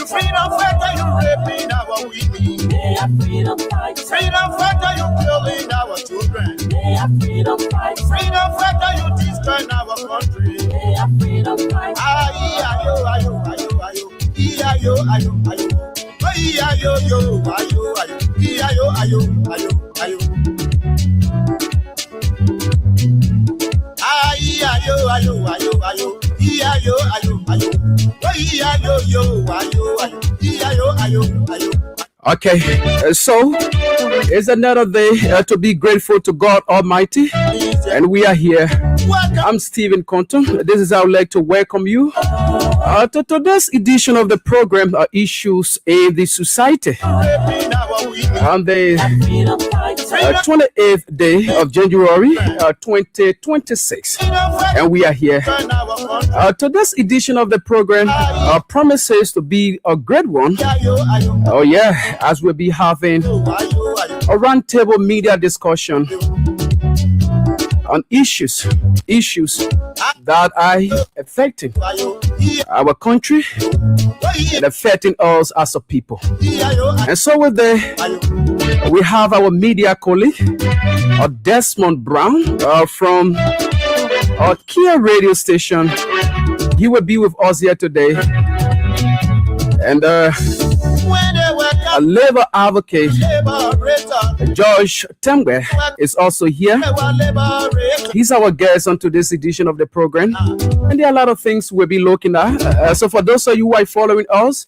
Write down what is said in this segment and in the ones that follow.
freedom fighter, you raping our women. They are freedom fighters. Freedom fighter, you killing our children. They are freedom fighters. Freedom fighter, you destroying our country. They are freedom fighters. Ayo, ayo, ayo, ayo, ayo, ayo, ayo. Ayo, ayo, ayo, ayo, ayo, ayo, ayo. Ayo, ayo, ayo, ayo, ayo, ayo, ayo. Ayo, yo, ayo, ayo, ayo, ayo. Okay, so it's another day to be grateful to God Almighty, and we are here. I'm Stephen Compton. This is how I'd like to welcome you to today's edition of the program, Issues in the Society. On the 28th day of January 2026, and we are here. Today's edition of the program promises to be a great one. Oh yeah, as we'll be having a roundtable media discussion on issues that are affecting our country and affecting us as a people. And so with that, we have our media colleague, Desmond Brown, from our Kia radio station. He will be with us here today. And a labor advocate, George Temwe, is also here. He's our guest on today's edition of the program. And there are a lot of things we'll be looking at. So for those of you who are following us,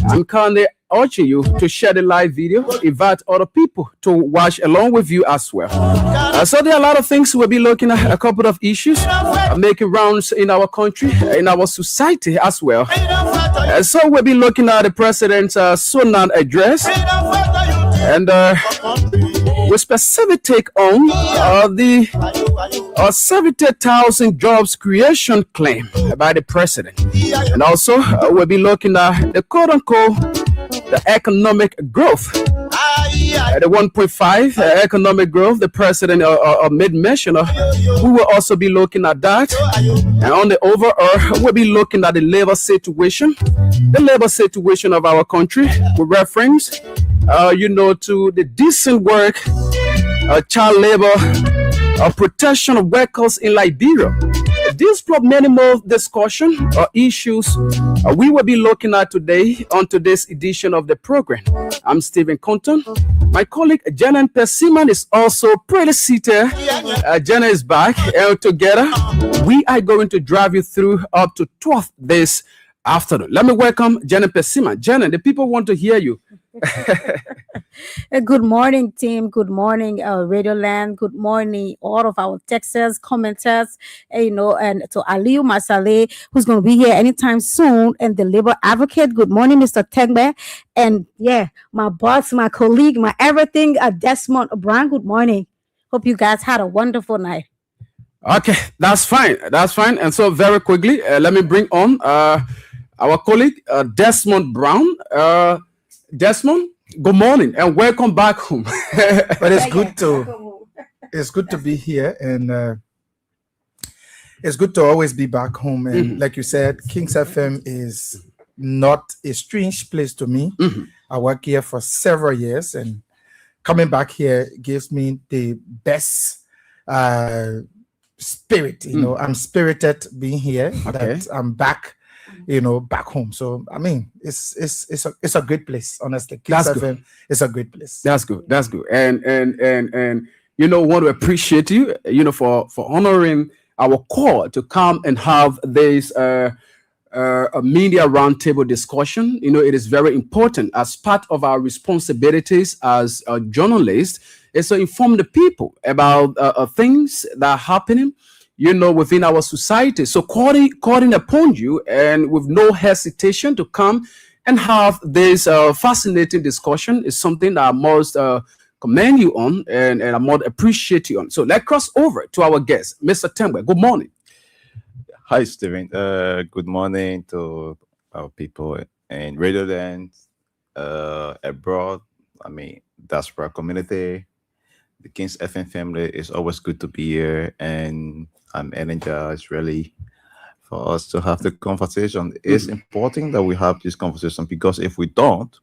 I'm kindly urging you to share the live video, invite other people to watch along with you as well. So there are a lot of things we'll be looking at, a couple of issues making rounds in our country, in our society as well. So we'll be looking at the president's Sunan address, and with specific take on the 70,000 jobs creation claim by the president. And also we'll be looking at the quote-unquote the economic growth, the 1.5 economic growth the president made mention of. We will also be looking at that. And on the overall, we'll be looking at the labor situation of our country with reference, to the decent work, child labor, protection of workers in Liberia. These plus many more discussion or issues we will be looking at today on today's edition of the program. I'm Stephen Compton. My colleague JAN.28 is also pretty seated. Jenna is back, and together we are going to drive you through up to 12 this afternoon. Let me welcome JAN.28. Jenna, the people want to hear you. Good morning, team. Good morning, Radio Land. Good morning, all of our Texas commenters, and to Aliu Masale, who's going to be here anytime soon, and the labor advocate. Good morning, Mr. Tegbe. And yeah, my boss, my colleague, my everything, Desmond Brown. Good morning. Hope you guys had a wonderful night. Okay, that's fine. And so very quickly, let me bring on our colleague, Desmond Brown. Desmond, good morning and welcome back home. But it's good to be here, and it's good to always be back home. And like you said, Kings FM is not a strange place to me. I work here for several years, and coming back here gives me the best spirit. I'm spirited being here. Okay. That I'm back. Back home. So I mean, it's a great place. Honestly, Kings FM is a great place. That's good. And want to appreciate you. For honoring our call to come and have this a media roundtable discussion. It is very important as part of our responsibilities as a journalist is to inform the people about things that are happening within our society. So calling upon you and with no hesitation to come and have this fascinating discussion is something that I must commend you on and I must appreciate you on. So let's cross over to our guest, Mr. Temwe. Good morning. Hi, Stephen. Good morning to our people in Radio Land, abroad. I mean, diaspora community. The Kings FM family is always good to be here, and I'm energized really for us to have the conversation. It's important that we have this conversation, because if we don't,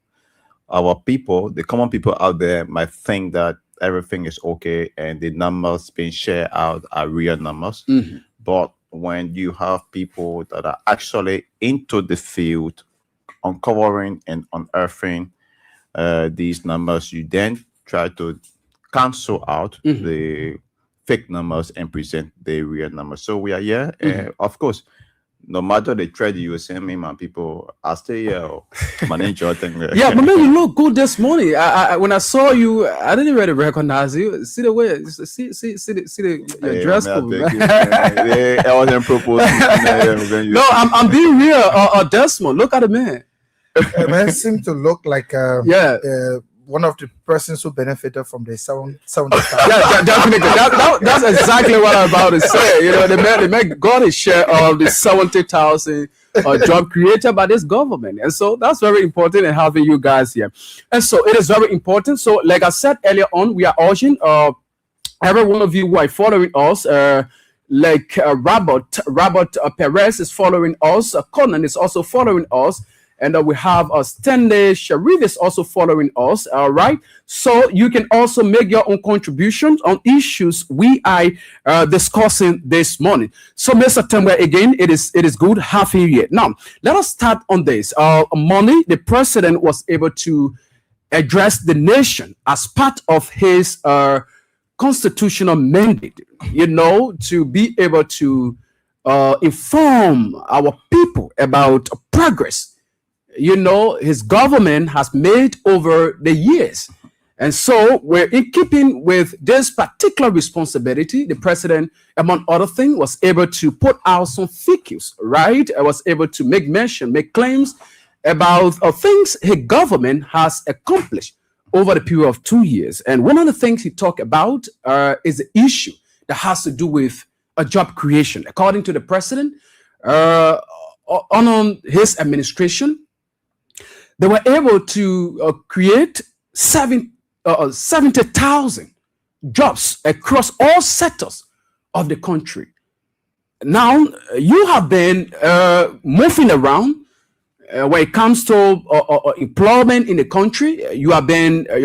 our people, the common people out there, might think that everything is okay and the numbers being shared out are real numbers. But when you have people that are actually into the field, uncovering and unearthing these numbers, you then try to cancel out the fake numbers and present the real numbers. So we are here. Of course, no matter the trade you send me, man, people, I stay here. Manage your thing. Yeah, but man, you look good this morning. I when I saw you, I didn't really recognize you. See the way, see your dress code. I wasn't proposing. No, I'm being real. Desmond, look at the man. Man seemed to look like one of the persons who benefited from the sound. Yeah, definitely. That's exactly what I'm about to say. You know, the man got his share of the 70,000 job created by this government, and so that's very important in having you guys here. And so it is very important. So, like I said earlier on, we are urging every one of you who are following us. Robert Perez is following us. Conan is also following us. And we have Stanley Sharif is also following us. All right. So you can also make your own contributions on issues we are discussing this morning. So, Mr. Temwe, again, it is good having you here. Now, let us start on this. Money, the president was able to address the nation as part of his constitutional mandate, you know, to be able to inform our people about progress, you know, his government has made over the years. And so we're in keeping with this particular responsibility. The president, among other things, was able to put out some figures, right? I was able to make claims about things his government has accomplished over the period of 2 years. And one of the things he talked about is the issue that has to do with a job creation. According to the president, on his administration, they were able to create 70,000 jobs across all sectors of the country. Now, you have been moving around when it comes to employment in the country. Your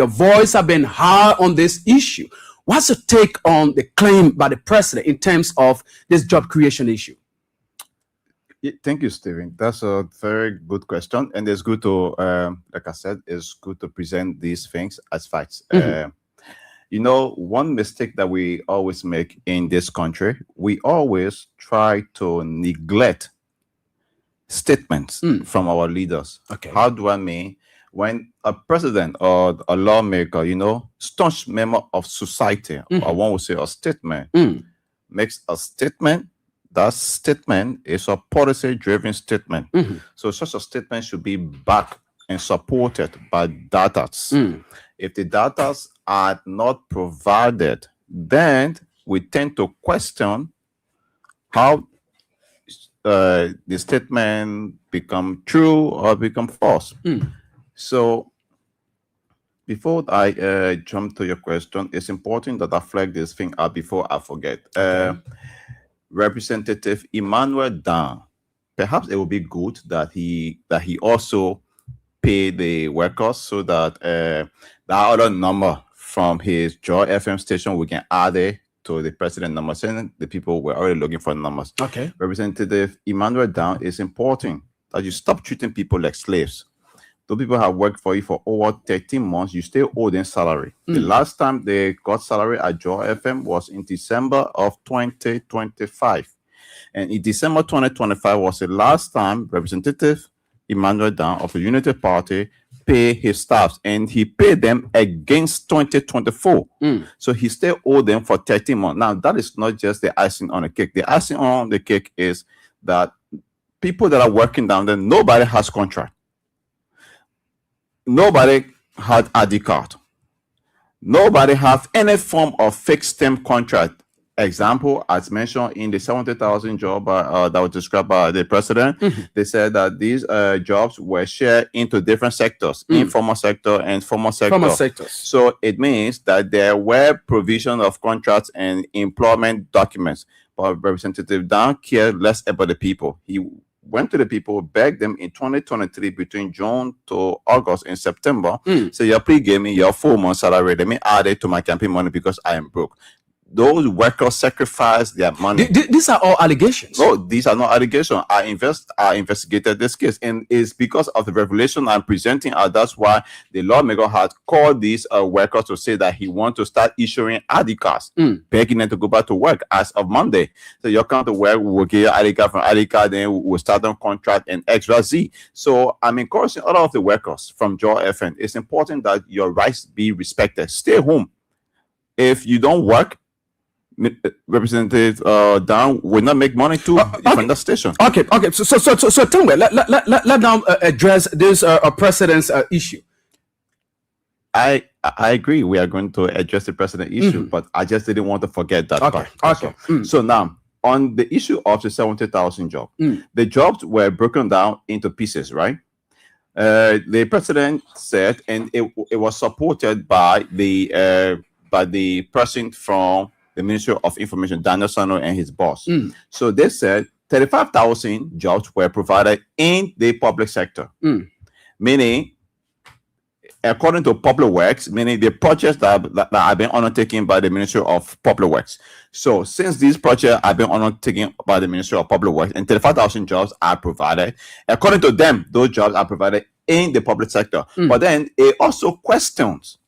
voice has been high on this issue. What's your take on the claim by the president in terms of this job creation issue? Thank you, Stephen. That's a very good question, and it's good to, like I said, it's good to present these things as facts. You know, one mistake that we always make in this country, we always try to neglect statements from our leaders. Okay. How do I mean? When a president or a lawmaker, you know, staunch member of society, or one would say a statement, makes a statement, that statement is a policy-driven statement. So such a statement should be backed and supported by data. If the data are not provided, then we tend to question how the statement become true or become false. So before I jump to your question, it's important that I flag this thing out before I forget. Representative Emmanuel Dan, perhaps it would be good that he also pay the workers so that that other number from his Joy FM station, we can add it to the president number, saying the people were already looking for numbers. Okay. Representative Emmanuel Dan, it's important that you stop treating people like slaves. Those people have worked for you for over 13 months. You still owe them salary. The last time they got salary at Joy FM was in December of 2025. And in December 2025 was the last time Representative Emmanuel Dan of the Unity Party paid his staffs. And he paid them against 2024. So he still owed them for 13 months. Now, that is not just the icing on the cake. The icing on the cake is that people that are working down there, nobody has contract. Nobody had ID card. Nobody have any form of fixed term contract. Example, as mentioned in the 70,000 job that was described by the president, they said that these jobs were shared into different sectors, informal sector and formal sector. Formal sectors. So it means that there were provision of contracts and employment documents, but Representative Dan cared less about the people. He went to the people, begged them in 2023 between June to August and September. So you please give me your 4 months salary. Let me add it to my campaign money because I am broke. Those workers sacrifice their money. These are all allegations. No, these are not allegations. I investigated this case, and it's because of the revelation I'm presenting. That's why the lawmaker had called these workers to say that he wants to start issuing ID cards, begging them to go back to work as of Monday. So you come to work, we'll get your ID card from ID card, then we'll start on contract and extra Z. So I'm encouraging all of the workers from Joy FM. It's important that your rights be respected. Stay home. If you don't work, Representative Dan will not make money to from the station. Okay. So tell me, let now address this precedence issue. I agree. We are going to address the precedent issue, but I just didn't want to forget that part. Okay. So now, on the issue of the 70,000 jobs, the jobs were broken down into pieces, right? The president said, and it was supported by the person from the Ministry of Information, Daniel Sano, and his boss. So they said 35,000 jobs were provided in the public sector, meaning, according to Public Works, meaning the projects that have been undertaken by the Ministry of Public Works. So since these projects have been undertaken by the Ministry of Public Works and 35,000 jobs are provided, according to them, those jobs are provided in the public sector. But then it also questions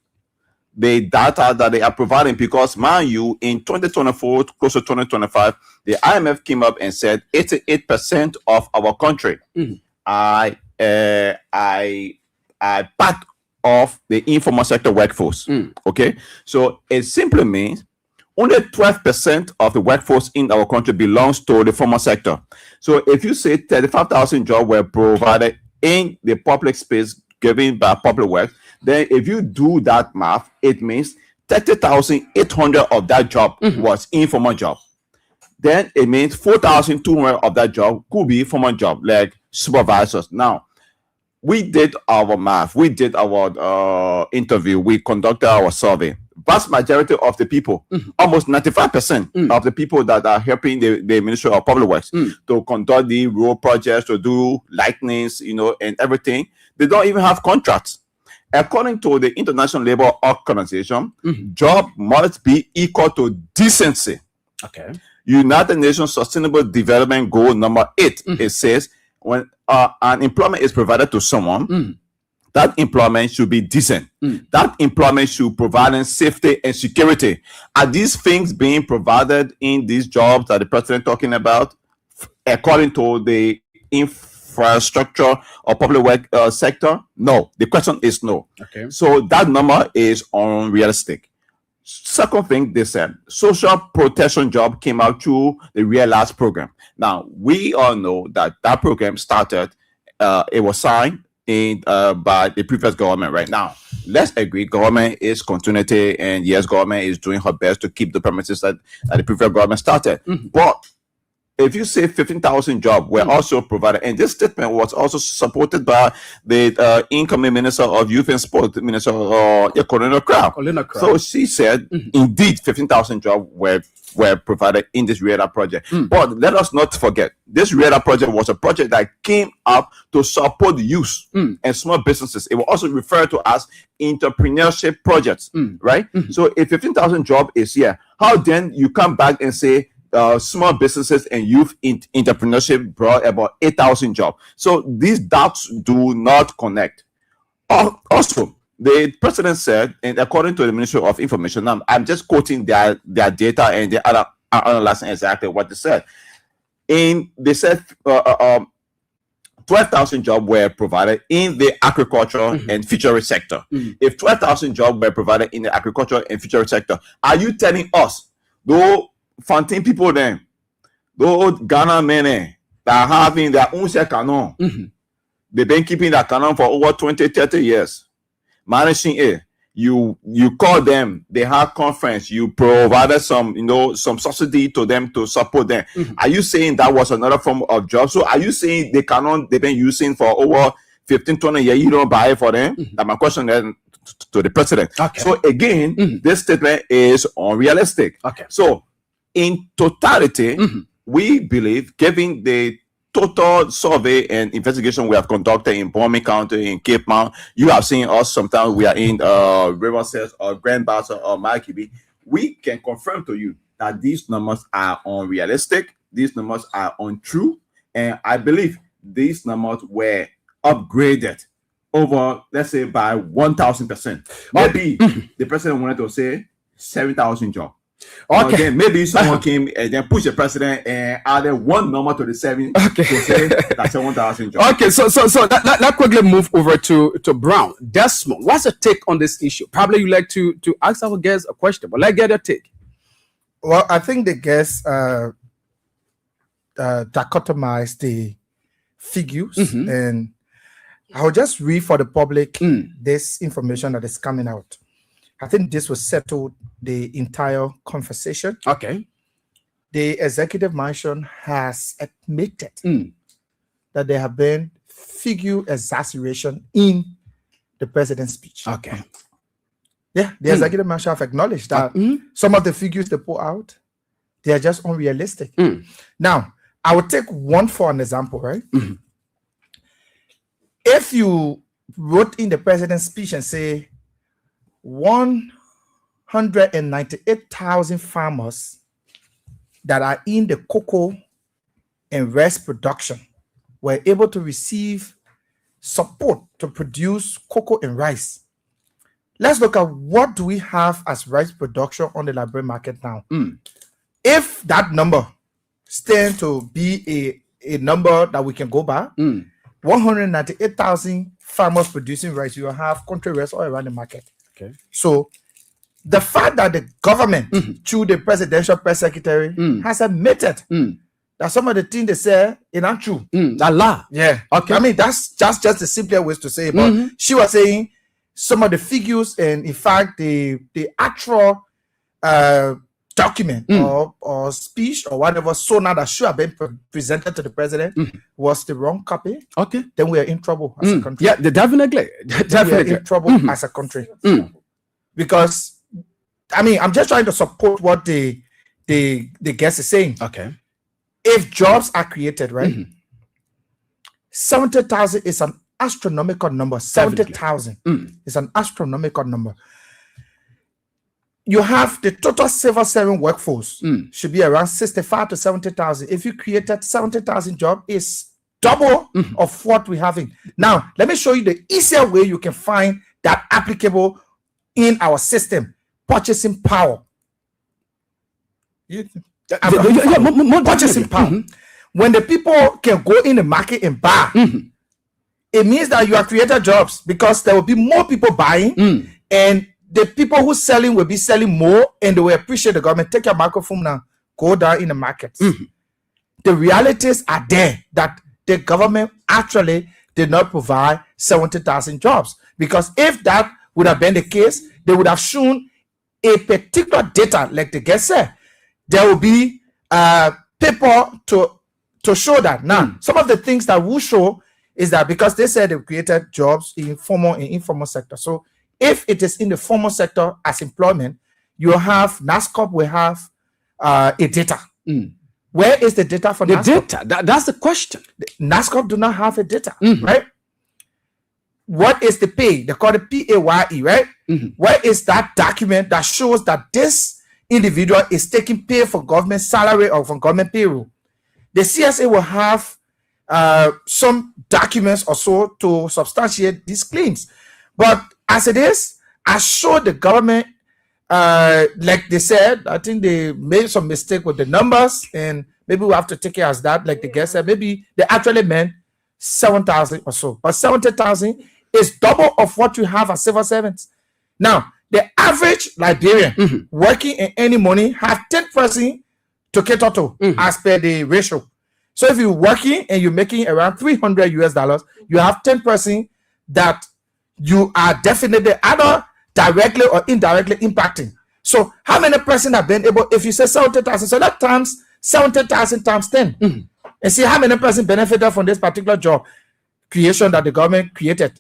the data that they are providing, because, mind you, in 2024, close to 2025, the IMF came up and said 88% of our country are part of the informal sector workforce. Okay, so it simply means only 12% of the workforce in our country belongs to the formal sector. So if you say 35,000 jobs were provided in the public space given by Public Works, then if you do that math, it means 30,800 of that job was informal job. Then it means 4,200 of that job could be formal job, like supervisors. Now, we did our math, we did our interview, we conducted our survey. Vast majority of the people, almost 95% of the people that are helping the Ministry of Public Works to conduct the road projects, to do lightnings, and everything, they don't even have contracts. According to the International Labour Organization, job must be equal to decency. Okay. United Nations Sustainable Development Goal number 8, it says when an employment is provided to someone, that employment should be decent. That employment should provide safety and security. Are these things being provided in these jobs that the president talking about, according to the infrastructure or public work sector? No. The question is no. Okay. So that number is unrealistic. Second thing, they said social protection job came out through the Realize program. Now, we all know that program started, it was signed by the previous government. Right now, let's agree, government is continuity, and yes, government is doing her best to keep the premises that the previous government started. But if you say 15,000 jobs were also provided, and this statement was also supported by the incoming Minister of Youth and Sport, Minister Colonel Crow. So she said, indeed, 15,000 jobs were provided in this REDA project. But let us not forget, this REDA project was a project that came up to support youth and small businesses. It was also referred to as entrepreneurship projects, right? So if 15,000 jobs is here, how then you come back and say small businesses and youth entrepreneurship brought about 8,000 jobs? So these dots do not connect. Also, the president said, and according to the Ministry of Information, I'm just quoting their data, and they are analyzing exactly what they said. They said 12,000 jobs were provided in the agriculture and fishery sector. If 12,000 jobs were provided in the agriculture and fishery sector, are you telling us, though, Fontaine people then, those Ghana men that are having their own canon, they've been keeping that canon for over 20, 30 years, managing it. You call them, they have conference, you provided some subsidy to them to support them. Are you saying that was another form of job? So are you saying the canon they've been using for over 15, 20 years, you don't buy it for them? That's my question then to the president. Okay. So again, this statement is unrealistic. Okay. So in totality, we believe, given the total survey and investigation we have conducted in Bombay County, in Cape Mount, you have seen us sometimes we are in Riverside or Grand Bassa or Makibi. We can confirm to you that these numbers are unrealistic, these numbers are untrue, and I believe these numbers were upgraded over, let's say, by 1,000%. Maybe the president wanted to say 7,000 jobs. Okay. Then maybe someone came and then pushed the president and added one number to the 7 to say that's 1,000 jobs. Okay, so that quickly move over to Brown. Desmond, what's your take on this issue? Probably you like to ask our guests a question, but let's get your take. Well, I think the guests dichotomize the figures, and I'll just read for the public this information that is coming out. I think this will settle the entire conversation. Okay. The executive mansion has admitted that there have been figure exaggeration in the president's speech. Okay. Yeah, the executive mansion have acknowledged that some of the figures they put out, they are just unrealistic. Now, I will take one for an example, right? If you wrote in the president's speech and say 198,000 farmers that are in the cocoa and rice production were able to receive support to produce cocoa and rice. Let's look at what do we have as rice production on the Liberian market now. If that number stands to be a number that we can go by, 198,000 farmers producing rice, you will have country rice all around the market. Okay. So the fact that the government, through the presidential press secretary, has admitted that some of the things they say is not true. Allah. Yeah. Okay. I mean, that's just the simpler ways to say it. But she was saying some of the figures and, in fact, the actual document or speech or whatever sonar that should have been presented to the president was the wrong copy. Okay. Then we are in trouble as a country. Yeah, definitely. We are in trouble as a country. Because, I mean, I'm just trying to support what the guest is saying. Okay. If jobs are created, right? 70,000 is an astronomical number. 70,000 is an astronomical number. You have the total civil servant workforce should be around 65 to 70,000. If you created 70,000 jobs, it's double of what we're having. Now, let me show you the easier way you can find that applicable in our system. Purchasing power. Purchasing power. When the people can go in the market and buy, it means that you have created jobs because there will be more people buying and the people who selling will be selling more and they will appreciate the government. Take your microphone now, go down in the markets. The realities are there that the government actually did not provide 70,000 jobs, because if that would have been the case, they would have shown a particular data, like the guest said. There will be people to show that. Now, some of the things that will show is that because they said they've created jobs in formal and informal sector. So if it is in the formal sector as employment, you have NASCOP will have a data. Where is the data for the NASCOP? data? That's the question. NASCOP do not have a data, right? What is the pay? They call it PAYE, right? Where is that document that shows that this individual is taking pay for government salary or from government payroll? The CSA will have some documents or so to substantiate these claims. But as it is, I showed the government, like they said, I think they made some mistake with the numbers, and maybe we have to take it as that, like the guest said, maybe they actually meant 7,000 or so. But 70,000 is double of what you have as civil servants. Now, the average Liberian working in any money have 10% to cater to as per the ratio. So if you're working and you're making around $300, you have 10% that you are definitely either directly or indirectly impacting. So how many person have been able, if you say 70,000, so that times 70,000 times 10, and see how many person benefited from this particular job creation that the government created.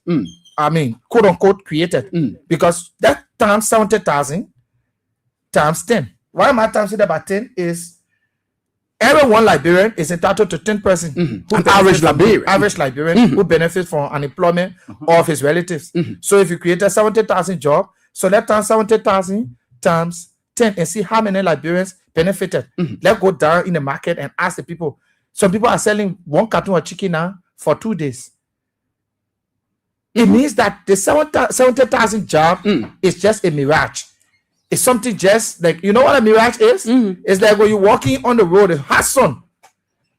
I mean, quote unquote created, because that times 70,000 times 10 why am I saying about 10 is every one Liberian is entitled to 10%. An average Liberian. Average Liberian who benefits from unemployment of his relatives. So if you create a 70,000 job, so let's turn 70,000 times 10 and see how many Liberians benefited. Let's go down in the market and ask the people. Some people are selling one carton of chicken now for 2 days. It means that the 70,000 job is just a mirage. It's something just like, you know what a mirage is? It's like when you're walking on the road, it's hot sun.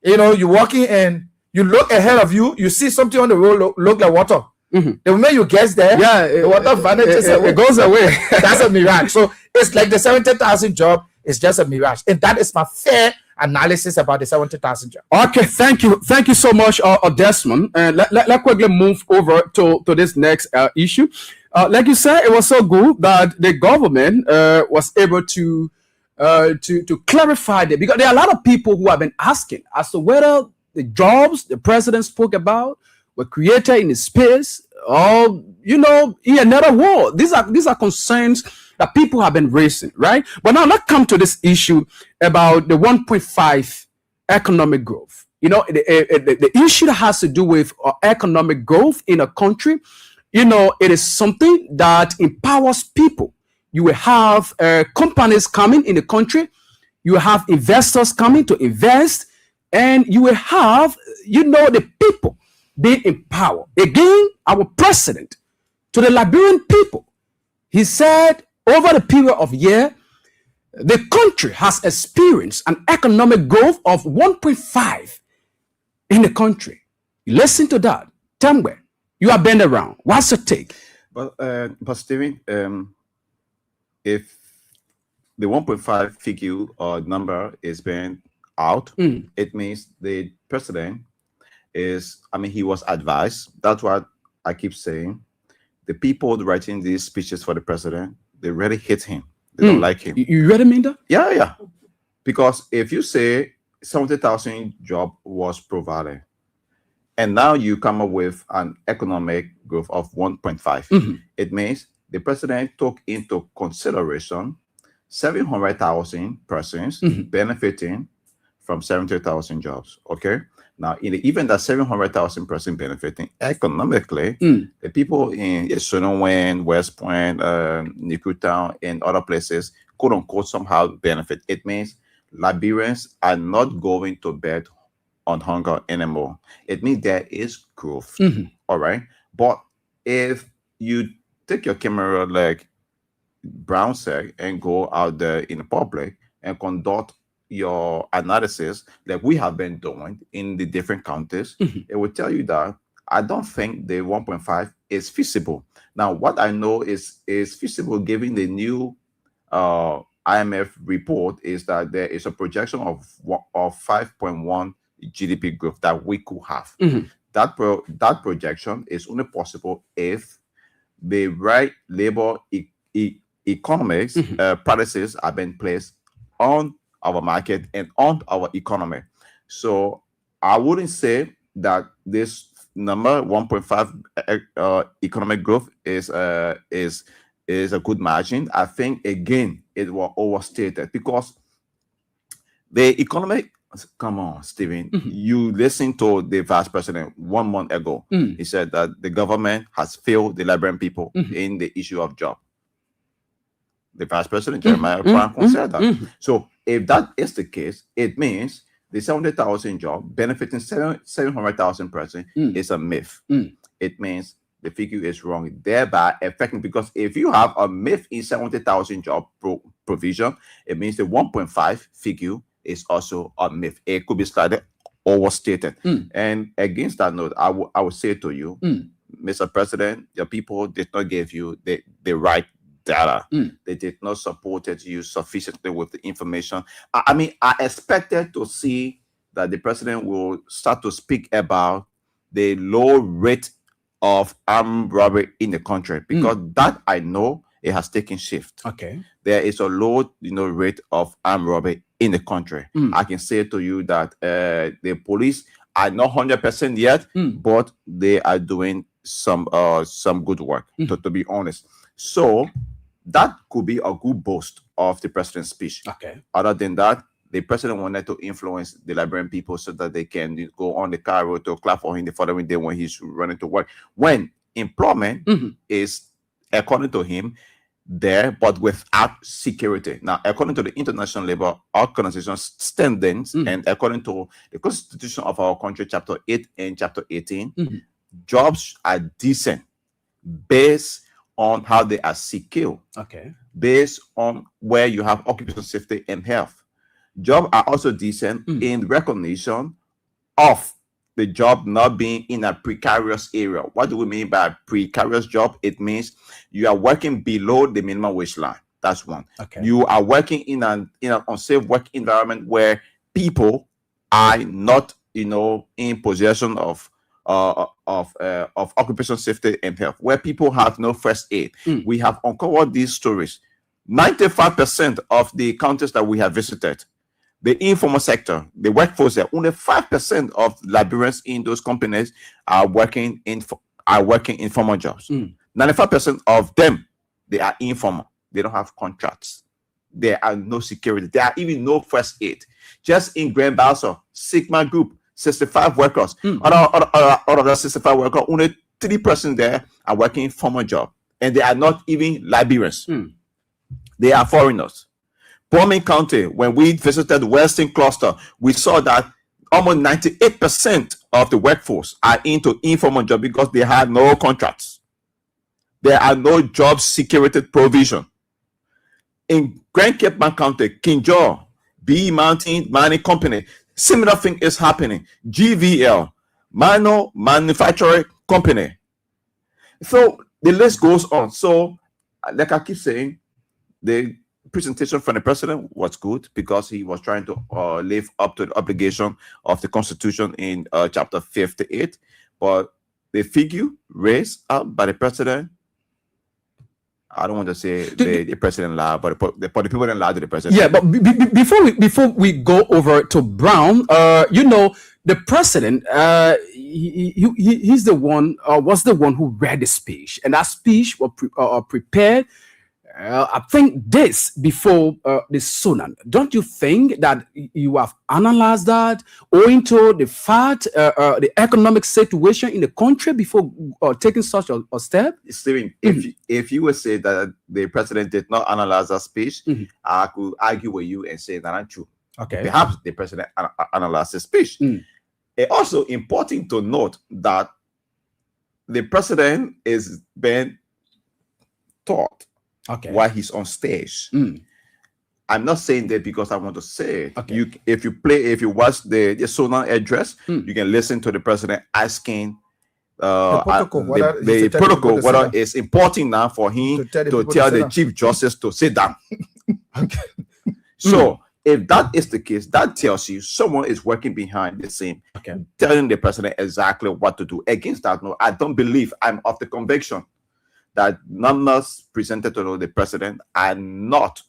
You know, you're walking and you look ahead of you, you see something on the road look like water. The moment you get there, the water vanishes away. It goes away. That's a mirage. So it's like the 70,000 job is just a mirage. And that is my fair analysis about the 70,000 job. Okay, thank you so much, Desmond. And let quickly move over to this next issue. Like you said, it was so good that the government was able to clarify that, because there are a lot of people who have been asking as to whether the jobs the president spoke about were created in the space or, you know, in another world. These are concerns that people have been raising, right? But now let's come to this issue about the 1.5 economic growth. You know, the issue that has to do with economic growth in a country. You know, it is something that empowers people. You will have companies coming in the country. You will have investors coming to invest. And you will have, you know, the people being empowered. Again, our president, to the Liberian people, he said over the period of year, the country has experienced an economic growth of 1.5 in the country. Listen to that. Tangwe, you have been around. What's your take? But Stephen, if the 1.5 figure or number is being out, it means the president is, I mean, he was advised. That's what I keep saying. The people writing these speeches for the president, they really hate him. They don't like him. You really mean that? Yeah. Because if you say 70,000 job was provided, and now you come up with an economic growth of 1.5, it means the president took into consideration 700,000 persons benefiting from 70,000 jobs. Okay. Now, in the event that 700,000 persons benefiting economically, the people in Sonoma, West Point, Newtown, and other places, quote unquote, somehow benefit. It means Liberians are not going to bed on hunger anymore. It means there is growth. All right. But if you take your camera like Brown said and go out there in the public and conduct your analysis like we have been doing in the different counties, it will tell you that I don't think the 1.5 is feasible. Now, what I know is feasible given the new IMF report is that there is a projection of 5.1 GDP growth that we could have. That projection is only possible if the right labor economics practices are being placed on our market and on our economy. So I wouldn't say that this number 1.5 economic growth is a good margin. I think again it was overstated because the economic. Come on, Stephen. You listened to the vice president 1 month ago. He said that the government has failed the Liberian people in the issue of job. The vice president, Jeremiah Franklin, said that. So if that is the case, it means the 70,000 job benefiting 700,000 persons is a myth. It means the figure is wrong, thereby affecting, because if you have a myth in 70,000 job provision, it means the 1.5 figure is also a myth. It could be slightly overstated. And against that note, I would say to you, Mr. President, your people did not give you the right data. They did not support you sufficiently with the information. I mean, I expected to see that the president will start to speak about the low rate of armed robbery in the country, because that I know it has taken shift. Okay. There is a low, rate of armed robbery in the country. I can say to you that the police are not 100% yet, but they are doing some good work, to be honest. So That could be a good boast of the president's speech. Okay. Other than that, the president wanted to influence the Liberian people so that they can go on the car road to clap for him the following day when he's running to work. When employment is, according to him, there, but without security. Now, according to the International Labour Organization standards and according to the Constitution of our country, Chapter 8 and Chapter 18, jobs are decent based on how they are secure. Okay. Based on where you have occupational safety and health. Jobs are also decent in recognition of the job not being in a precarious area. What do we mean by precarious job? It means you are working below the minimum wage line. That's one. Okay. You are working in an unsafe work environment where people are not, in possession of occupational safety and health, where people have no first aid. We have uncovered these stories. 95% of the counties that we have visited, the informal sector, the workforce there, only 5% of Liberians in those companies are working in informal jobs. 95% of them, they are informal. They don't have contracts. There are no security. There are even no first aid. Just in Grand Bassa, Sigma Group, 65 workers. Out of the 65 workers, only 3% there are working in formal job, and they are not even Liberians. They are foreigners. Bombing County, when we visited the Western Cluster, we saw that almost 98% of the workforce are into informal job because they have no contracts. There are no job security provision. In Grand Cape County, King George, B Mountain Mining Company, similar thing is happening. GVL, Minor Manufacturing Company. So the list goes on. So, like I keep saying, the presentation from the president was good because he was trying to live up to the obligation of the Constitution in Chapter 58. But the figure raised up by the president, I don't want to say the president lied, but the people didn't lie to the president. Yeah, but before we go over to Brown, the president, he's the one, was the one who read the speech, and that speech was prepared. I think this before the Sunan. Don't you think that you have analyzed that owing to the fact, the economic situation in the country before taking such a step? Stephen, if you would say that the president did not analyze that speech, I could argue with you and say that I'm true. Okay. Perhaps the president analyzed the speech. It's also important to note that the president is being taught while he's on stage. I'm not saying that because I want to say it. Okay. If you watch the Sonan address, you can listen to the president asking the protocol whether it's important now for him to tell the Chief Justice to sit down. So if that is the case, that tells you someone is working behind the scene, telling the president exactly what to do. Against that, no, I don't believe. I'm of the conviction that numbers presented to the president are not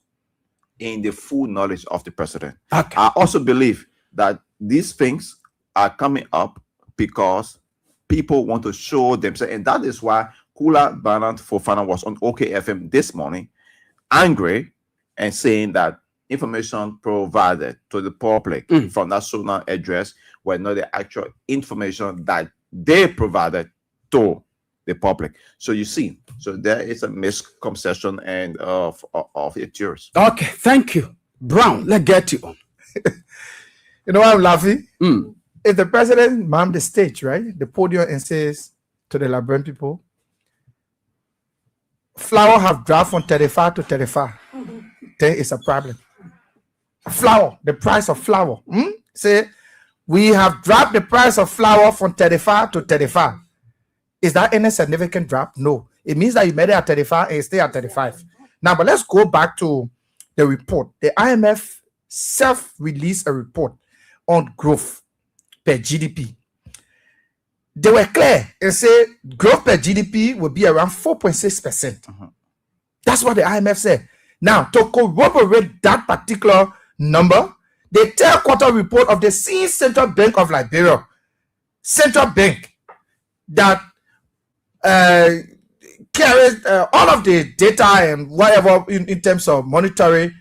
in the full knowledge of the president. I also believe that these things are coming up because people want to show themselves, and that is why Kula Banat Fofana was on OKFM this morning, angry and saying that information provided to the public from that Sunan address were not the actual information that they provided to the public. So you see, so there is a misconception and of it yours. Okay, thank you. Brown, let's get you on. You know why I'm laughing? If the president manned the stage, right, the podium, and says to the Liberian people, flour have dropped from 35 to 35, then it's a problem. Flour, the price of flour. Say, we have dropped the price of flour from 35 to 35. Is that any significant drop? No. It means that you made it at 35 and you stay at 35. Now, but let's go back to the report. The IMF self-released a report on growth per GDP. They were clear and said growth per GDP will be around 4.6%. That's what the IMF said. Now, to corroborate that particular number, the third quarter report of the Central Bank of Liberia, Central Bank, that carries all of the data and whatever in terms of monetary,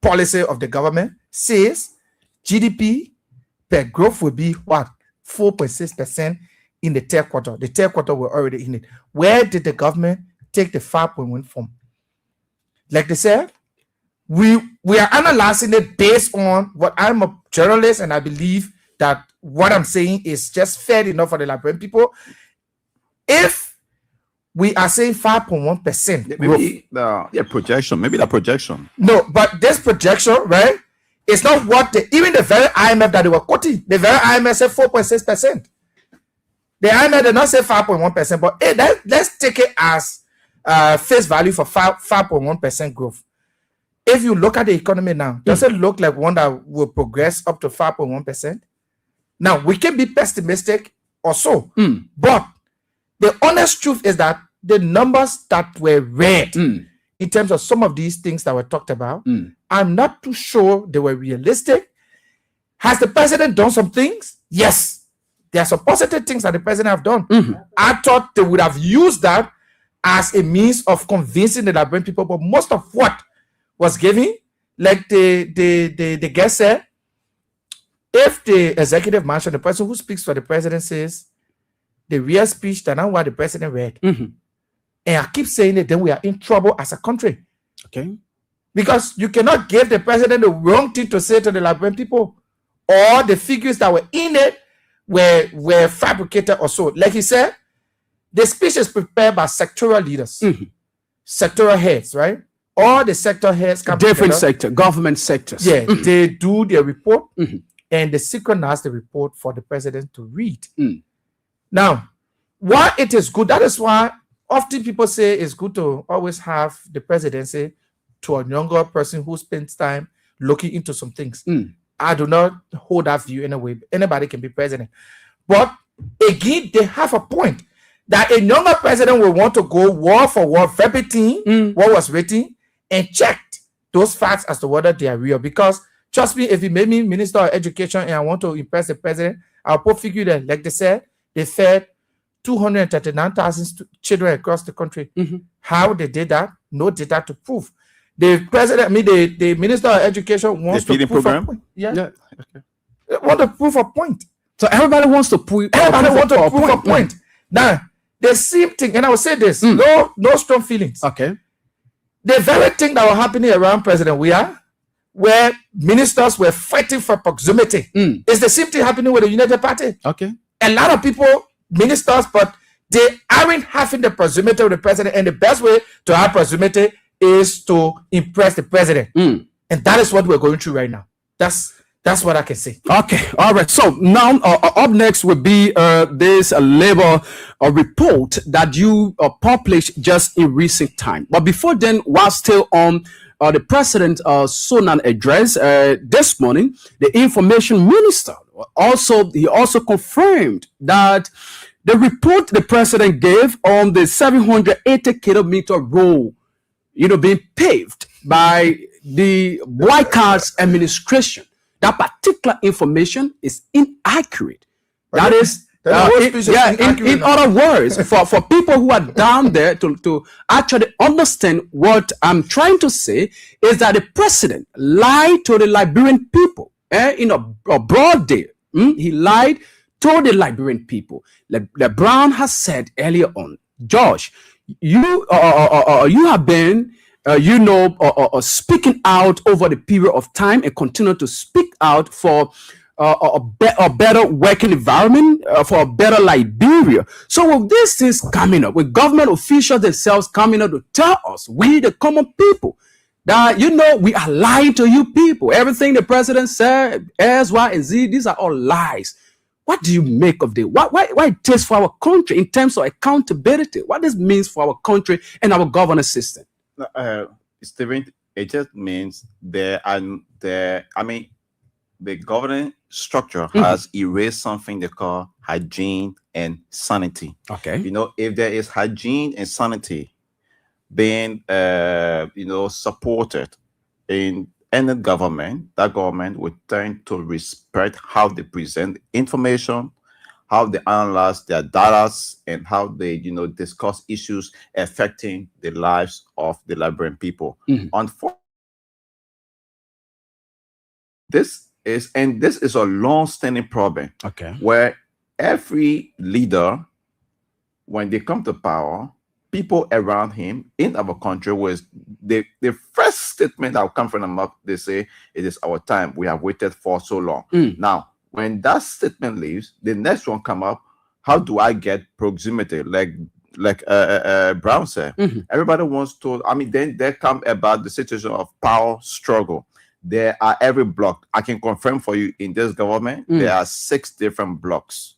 policy of the government says GDP per growth will be what 4.6% in the third quarter. The third quarter we're already in it. Where did the government take the 5.1 from? Like they said, we are analyzing it based on what I'm a journalist, and I believe that what I'm saying is just fair enough for the Liberian people. If we are saying 5.1%, maybe the projection. No, but this projection, right? It's not what even the very IMF that they were quoting. The very IMF said 4.6%. The IMF did not say 5.1%, but hey, let's take it as face value for 5.1% growth. If you look at the economy now, does it look like one that will progress up to 5.1%? Now, we can be pessimistic or so, but the honest truth is that the numbers that were read in terms of some of these things that were talked about, I'm not too sure they were realistic. Has the president done some things? Yes. There are some positive things that the president have done. I thought they would have used that as a means of convincing the Liberian people, but most of what was given, like the guest said, if the executive mansion, the person who speaks for the president says the real speech that not what the president read, and I keep saying it, then we are in trouble as a country. Okay. Because you cannot give the president the wrong thing to say to the Liberian people, or the figures that were in it were fabricated or so. Like he said, the speech is prepared by sectoral leaders, sectoral heads, right? All the sector heads come different together. sector, government sectors. Yeah, they do their report, and they synchronize the report for the president to read. Now, why it is good, that is why often people say it's good to always have the presidency to a younger person who spends time looking into some things. I do not hold that view in a way. Anybody can be president. But again, they have a point that a younger president will want to go word for word, verbatim, what was written, and checked those facts as to whether they are real. Because trust me, if you made me Minister of Education and I want to impress the president, I'll put figure that, like they said, they fed 239,000 children across the country. How they did that? No data to prove. The president, the Minister of Education wants to prove a point. Yeah. Okay. They want to prove a point. So everybody wants to prove. A point. Now, the same thing, and I will say this: no strong feelings. Okay. The very thing that was happening around President where ministers were fighting for proximity, is the same thing happening with the United Party. Okay. A lot of people, ministers, but they aren't having the proximity with the president, and the best way to have proximity is to impress the president, and that is what we're going through right now. That's what I can say. Okay, all right. So now up next will be this labor report that you published just in recent time. But before then, while still on the president Sonan address this morning, the information minister also confirmed that the report the president gave on the 780-kilometer road, being paved by the White House administration, that particular information is inaccurate. That is, in other words, for people who are down there to actually understand what I'm trying to say is that the president lied to the Liberian people in a broad day. He lied to the Liberian people. LeBron has said earlier on, Josh, you have been speaking out over the period of time and continue to speak out for a better working environment, for a better Liberia. So with these things coming up, with government officials themselves coming up to tell us, we the common people, that we are lying to you people. Everything the president said, S, Y, and Z, these are all lies. What do you make of this? What it takes for our country in terms of accountability? What this means for our country and our governance system? Stephen, it just means the governing structure has erased something they call hygiene and sanity. Okay. If there is hygiene and sanity being supported in any government, that government would tend to respect how they present information, how they analyze their data, and how they, discuss issues affecting the lives of the Liberian people. Unfortunately, this is a long-standing problem. Okay. Where every leader, when they come to power, people around him in our country was the first statement that will come from them up. They say, "It is our time. We have waited for so long." Now, when that statement leaves, the next one come up. How do I get proximity? Like Brown said, everybody wants to. I mean, then there come about the situation of power struggle. There are every block. I can confirm for you in this government, there are 6 different blocks.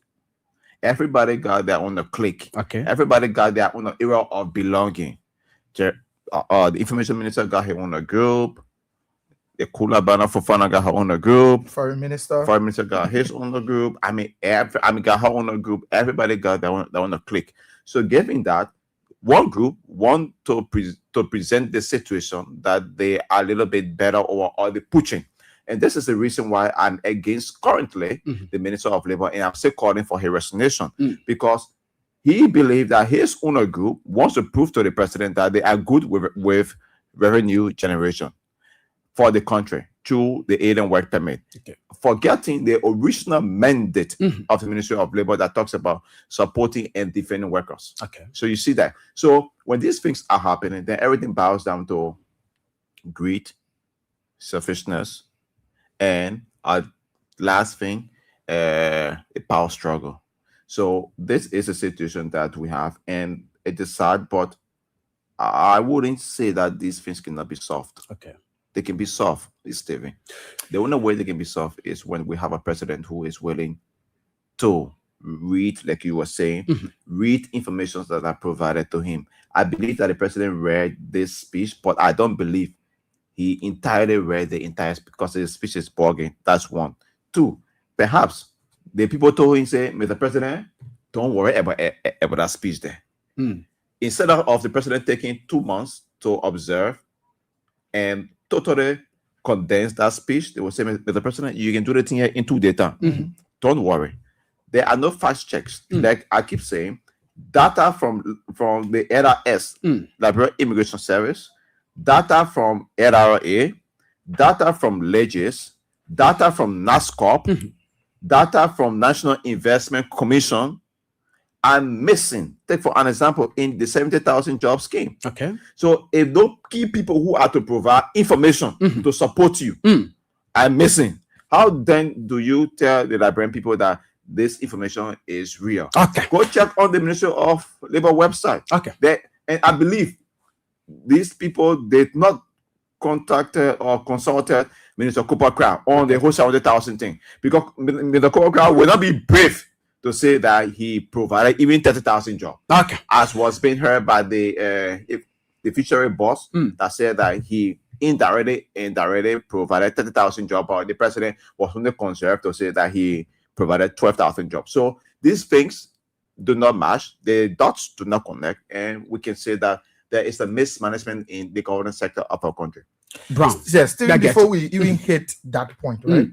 Everybody got their own clique. Okay. Everybody got their own era of belonging. The information minister got her own group. The Kula Bana Fofana got her own group. Foreign minister got his own group. Got her own group. Everybody got their own clique. So, given that, one group want to present the situation that they are a little bit better or the pushing. And this is the reason why I'm against currently the Minister of Labor, and I'm still calling for his resignation, because he believes that his owner group wants to prove to the president that they are good with revenue generation for the country through the aid and work permit, forgetting the original mandate of the Ministry of Labor that talks about supporting and defending workers. Okay. So you see that. So when these things are happening, then everything boils down to greed, selfishness, and last thing, a power struggle. So this is a situation that we have, and it is sad, but I wouldn't say that these things cannot be solved. Okay. They can be solved, Stephen. The only way they can be solved is when we have a president who is willing to read, like you were saying, read information that are provided to him. I believe that the president read this speech, but I don't believe he entirely read the entire speech, because the speech is bugging. That's one. 2, perhaps the people told him, say, Mr. President, don't worry about that speech there. Instead of the president taking 2 months to observe and totally condense that speech, they will say, Mr. President, you can do the thing here in 2 days. Don't worry. There are no fast checks. Like I keep saying, data from the LRS, Liberia Immigration Service, data from LRA, data from Legis, data from NASCOP, data from National Investment Commission are missing. Take for an example, in the 70,000 job scheme. Okay. So if those key people who are to provide information to support you are missing, how then do you tell the Liberian people that this information is real? Okay. Go check on the Ministry of Labor website. Okay. And I believe these people did not contact or consulted Minister Cooper Crown on the whole 70,000 thing, because Minister Cooper Crown will not be brave to say that he provided even 30,000 jobs. Okay. As was being heard by the fishery boss that said that he indirectly provided 30,000 jobs, but the president was only conserved to say that he provided 12,000 jobs. So these things do not match. The dots do not connect, and we can say that there is a mismanagement in the governance sector of our country. Brown. Yes, still before we even hit that point, right?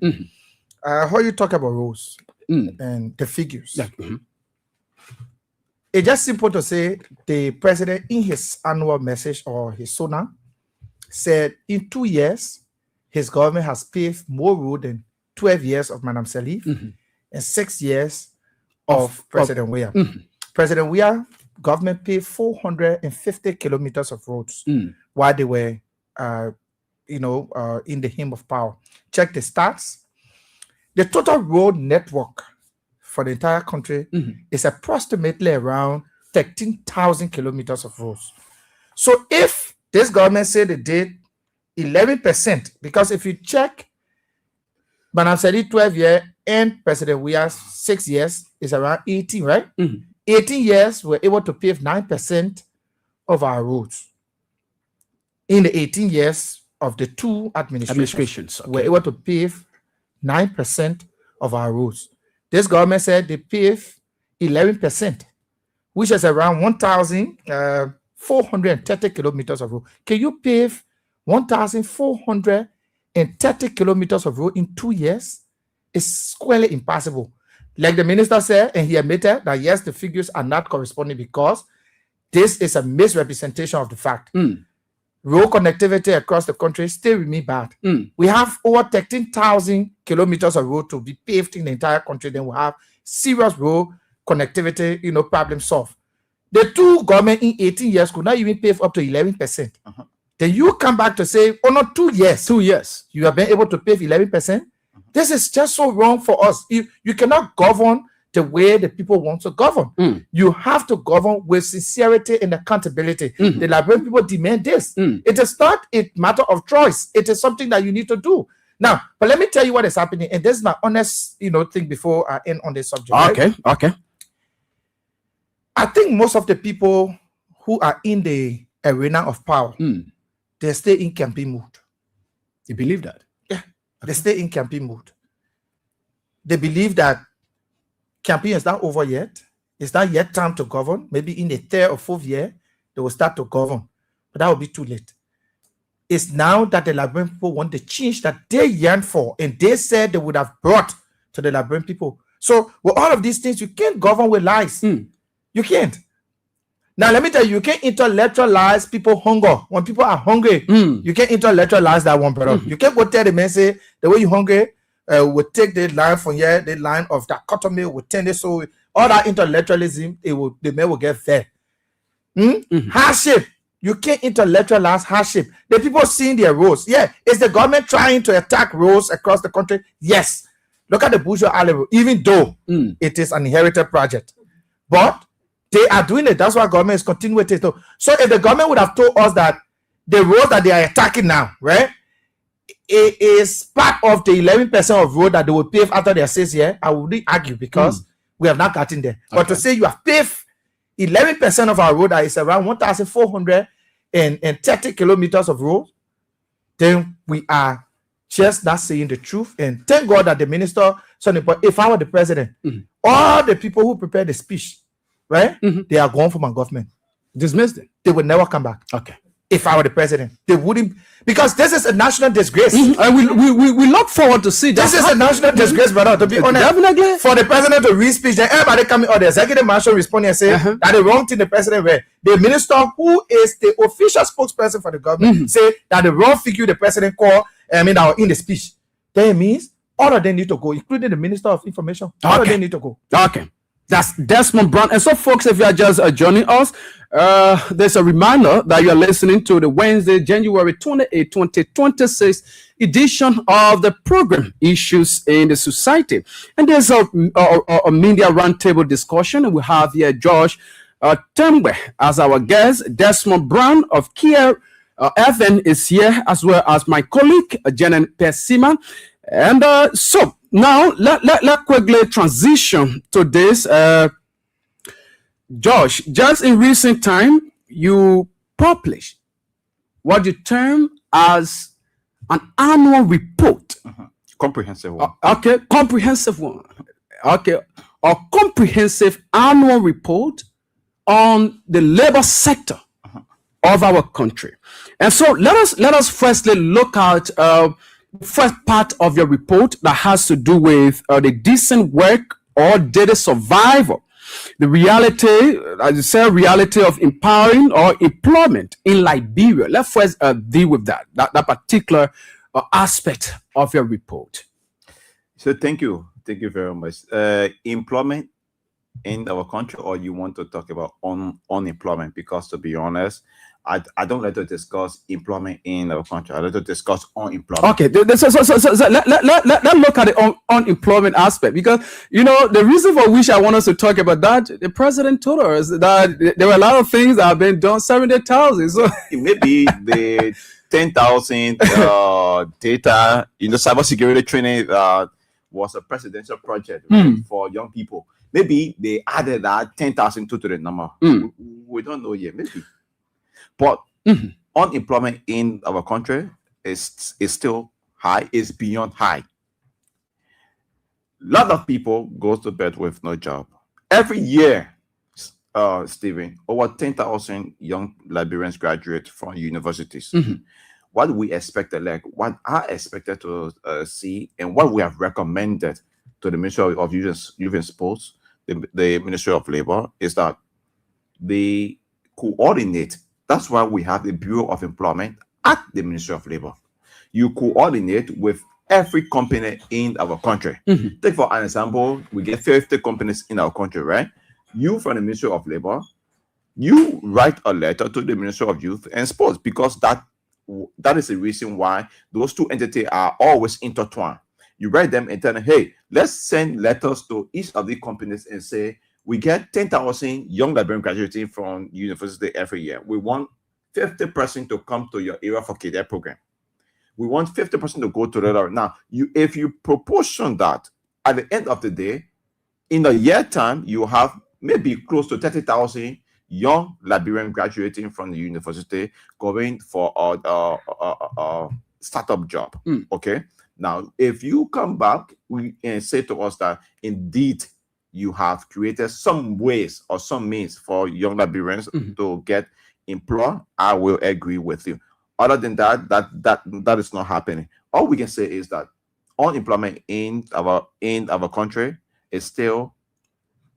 How you talk about roles and the figures. It's just simple to say the president in his annual message or his SONA said in 2 years, his government has paved more road than 12 years of Madam Salif and 6 years of President Weah. President Weah government paved 450 kilometers of roads while they were, in the hymn of power. Check the stats. The total road network for the entire country is approximately around 13,000 kilometers of roads. So if this government said they did 11%, because if you check Madam Salif 12 years and President Weah's 6 years is around 18, right? 18 years, we're able to pave 9% of our roads. In the 18 years of the 2 administrations, we're able to pave 9% of our roads. This government said they pave 11%, which is around 1,430 kilometers of road. Can you pave 1,430 kilometers of road in 2 years? It's squarely impossible. Like the minister said, and he admitted that yes, the figures are not corresponding because this is a misrepresentation of the fact. Road connectivity across the country still remain bad. We have over 13,000 kilometers of road to be paved in the entire country. Then we have serious road connectivity, problem solved. The two government in 18 years could not even pave up to 11%. Then you come back to say, oh, not 2 years. 2 years. You have been able to pave 11%. This is just so wrong for us. You cannot govern the way the people want to govern. You have to govern with sincerity and accountability. The Liberian people demand this. It is not a matter of choice. It is something that you need to do. Now, but let me tell you what is happening. And this is my honest, thing before I end on this subject. Okay, right? okay. I think most of the people who are in the arena of power, they stay in campaign mode. You believe that? Yeah, they stay in campaign mode. They believe that campaign is not over yet. It's not yet time to govern. Maybe in the 3rd or 4th year, they will start to govern. But that will be too late. It's now that the Liberian people want the change that they yearn for, and they said they would have brought to the Liberian people. So with all of these things, you can't govern with lies. You can't. Now, let me tell you, you can't intellectualize people hunger. When people are hungry, you can't intellectualize that one, brother. You can't go tell the man, say, the way you're hungry, we'll take the line from here, the line of dichotomy, we'll turn it so all that intellectualism, the man will get fed. Hardship. You can't intellectualize hardship. The people seeing their roads. Yeah, is the government trying to attack roads across the country? Yes. Look at the Bourgeois Alley, even though it is an inherited project. But they are doing it. That's why government is continuing with it. So if the government would have told us that the road that they are attacking now, right, it is part of the 11% of road that they will pave after their 6 years, I would argue because we have not gotten there. But to say you have paved 11% of our road that is around 1,430 kilometers of road, then we are just not saying the truth. And thank God that the minister, if I were the president, all the people who prepared the speech, right, they are gone from our government. Dismissed it. They would never come back. Okay. If I were the president, they wouldn't, because this is a national disgrace. And we look forward to see that. This is a national disgrace, brother. To be honest, definitely. For the president to read speech, then everybody coming, or the executive marshal responding and say that the wrong thing the president read. The minister, who is the official spokesperson for the government, say that the wrong figure the president called, that were in the speech. Then it means all of them need to go, including the minister of information. All of them need to go. Okay. That's Desmond Brown. And so, folks, if you are just joining us, there's a reminder that you are listening to the Wednesday, January 28, 2026 edition of the program Issues in the Society. And there's a media roundtable discussion. And we have here George Tembe as our guest. Desmond Brown of Kia FN is here, as well as my colleague, Janet Persima. And so now let quickly transition to this. Josh, just in recent time, you published what you term as an annual report. Comprehensive one. Okay, comprehensive one. Okay, a comprehensive annual report on the labor sector of our country. And so let us firstly look at first part of your report that has to do with the decent work or daily survival, the reality, as you said, reality of empowering or employment in Liberia. Let's first deal with that particular aspect of your report. So thank you very much. Employment in our country, or you want to talk about unemployment? Because to be honest, I don't like to discuss employment in our country. I like to discuss unemployment. Okay, so let's look at the unemployment aspect, because the reason for which I want us to talk about that, the president told us that there were a lot of things that have been done, 70,000. So maybe the 10,000 data cybersecurity training was a presidential project, right, for young people. Maybe they added that 10,000 to the number. We don't know yet. Maybe. But unemployment in our country is still high, is beyond high. A lot of people go to bed with no job. Every year, Stephen, over 10,000 young Liberians graduate from universities. What we expected, like what I expected to see, and what we have recommended to the Ministry of Youth and Sports, the Ministry of Labor, is that they coordinate. That's why we have the Bureau of Employment at the Ministry of Labor. You coordinate with every company in our country. Take for an example, we get 50 companies in our country, right? You from the Ministry of Labor, you write a letter to the Ministry of Youth and Sports, because that is the reason why those two entities are always intertwined. You write them and tell them, hey, let's send letters to each of the companies and say, we get 10,000 young librarians graduating from university every year. We want 50% to come to your area for cadet program. We want 50% to go to the other. Now, if you proportion that, at the end of the day, in a year time, you have maybe close to 30,000 young librarians graduating from the university going for a startup job. Okay. Now, if you come back and say to us that indeed you have created some ways or some means for young librarians to get employed, I will agree with you. Other than that is not happening. All we can say is that unemployment in our country is still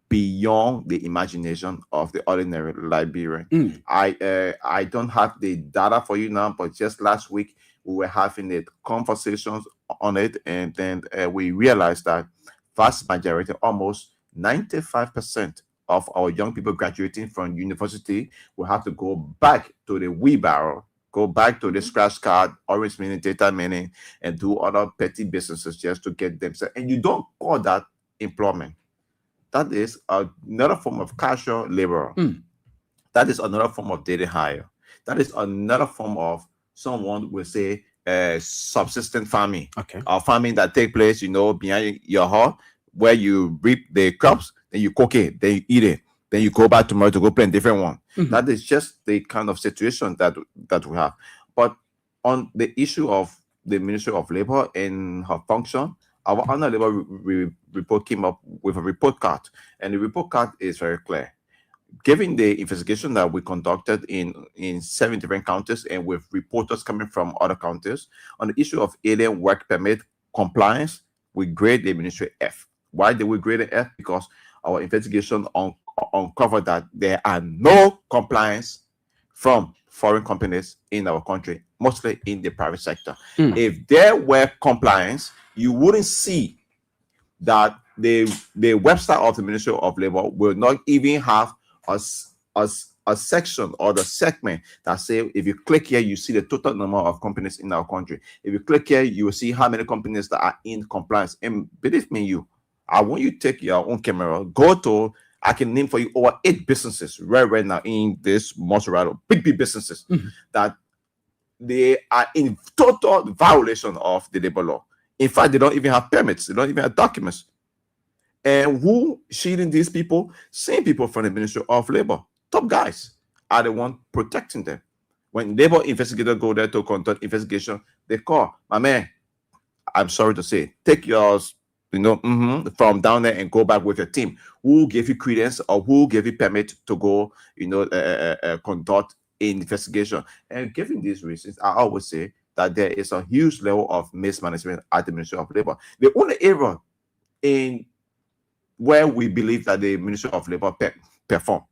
beyond the imagination of the ordinary librarian. I don't have the data for you now, but just last week we were having the conversations on it, and then we realized that vast majority, almost 95% of our young people graduating from university will have to go back to the wheelbarrow, go back to the scratch card, orange meaning, data meaning, and do other petty businesses just to get themselves. And you don't call that employment. That is another form of casual labor. That is another form of daily hire. That is another form of, someone will say, subsistence farming. Okay. Or farming that take place, behind your house, where you reap the crops, then you cook it, then you eat it, then you go back tomorrow to go plant a different one. That is just the kind of situation that we have. But on the issue of the Ministry of Labor and her function, our annual labor report came up with a report card, and the report card is very clear. Given the investigation that we conducted in 7 different counties and with reporters coming from other counties on the issue of alien work permit compliance, we grade the ministry F. Why did we grade it F? Because our investigation uncovered that there are no compliance from foreign companies in our country, mostly in the private sector. If there were compliance, you wouldn't see that the website of the Ministry of Labor will not even have a section or the segment that say, if you click here, you see the total number of companies in our country. If you click here, you will see how many companies that are in compliance. And believe me, I want you to take your own camera, I can name for you over 8 businesses right now in this Montserrat, big businesses that they are in total violation of the labor law. In fact, they don't even have permits. They don't even have documents. And who shielding these people? Same people from the Ministry of Labor. Top guys are the one protecting them. When labor investigators go there to conduct investigation, they call, my man, I'm sorry to say, take yours, from down there and go back with your team. Who gave you credence or who gave you permit to go, conduct investigation? And given these reasons, I always say that there is a huge level of mismanagement at the Ministry of Labor. The only error in where we believe that the Ministry of Labor performed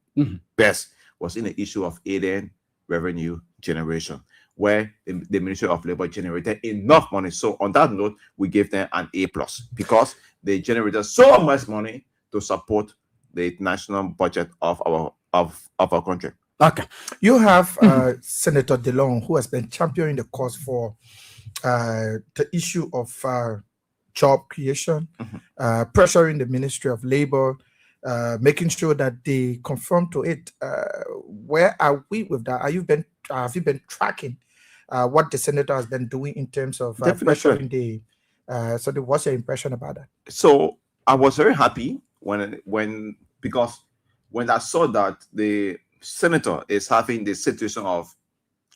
best was in the issue of alien revenue generation, where the Ministry of Labor generated enough money. So on that note, we gave them an A+, because they generated so much money to support the national budget of our country. Okay. You have Senator DeLong, who has been championing the cause for the issue of job creation, pressuring the Ministry of Labor, making sure that they conform to it. Where are we with that? Have you been tracking what the senator has been doing in terms of pressuring the? What's your impression about that? So I was very happy because when I saw that the senator is having the situation of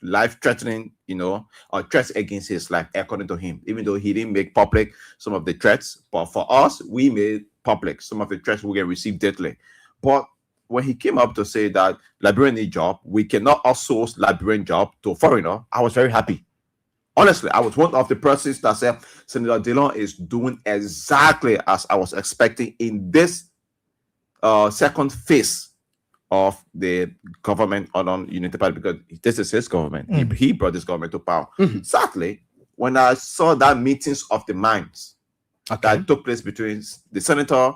life-threatening, or threats against his life, according to him, even though he didn't make public some of the threats. But for us, we made public some of the threats we can receive deadly. But when he came up to say that librarian need job, we cannot outsource librarian job to a foreigner, I was very happy. Honestly, I was one of the persons that said Senator Dillon is doing exactly as I was expecting in this second phase of the government on Unity Party, because this is his government. He brought this government to power. Sadly, when I saw that meetings of the minds that took place between the senator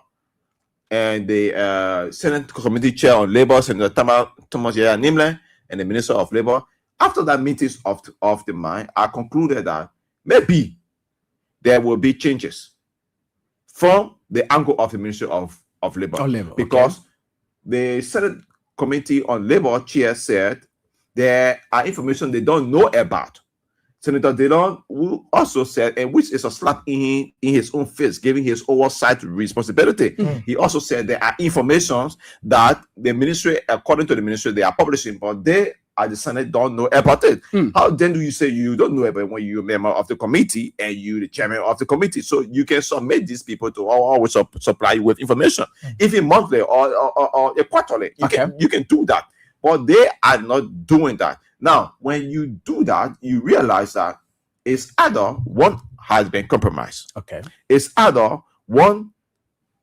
and the Senate Committee Chair on Labor, Senator Thomas Yaya Nimle, and the Minister of Labor, after that meetings of the mind, I concluded that maybe there will be changes from the angle of the Ministry of Labor. Because the Senate Committee on Labor Chair said there are information they don't know about. Senator Dillon who also said, and which is a slap in his own face, giving his oversight responsibility. He also said there are informations that the ministry, according to the ministry, they are publishing, but they at the Senate don't know about it. How then do you say you don't know about it when you're a member of the committee and you the chairman of the committee? So you can submit these people to always supply you with information, even monthly or quarterly. You can do that, but they are not doing that. Now, when you do that, you realize that it's either one has been compromised. It's either one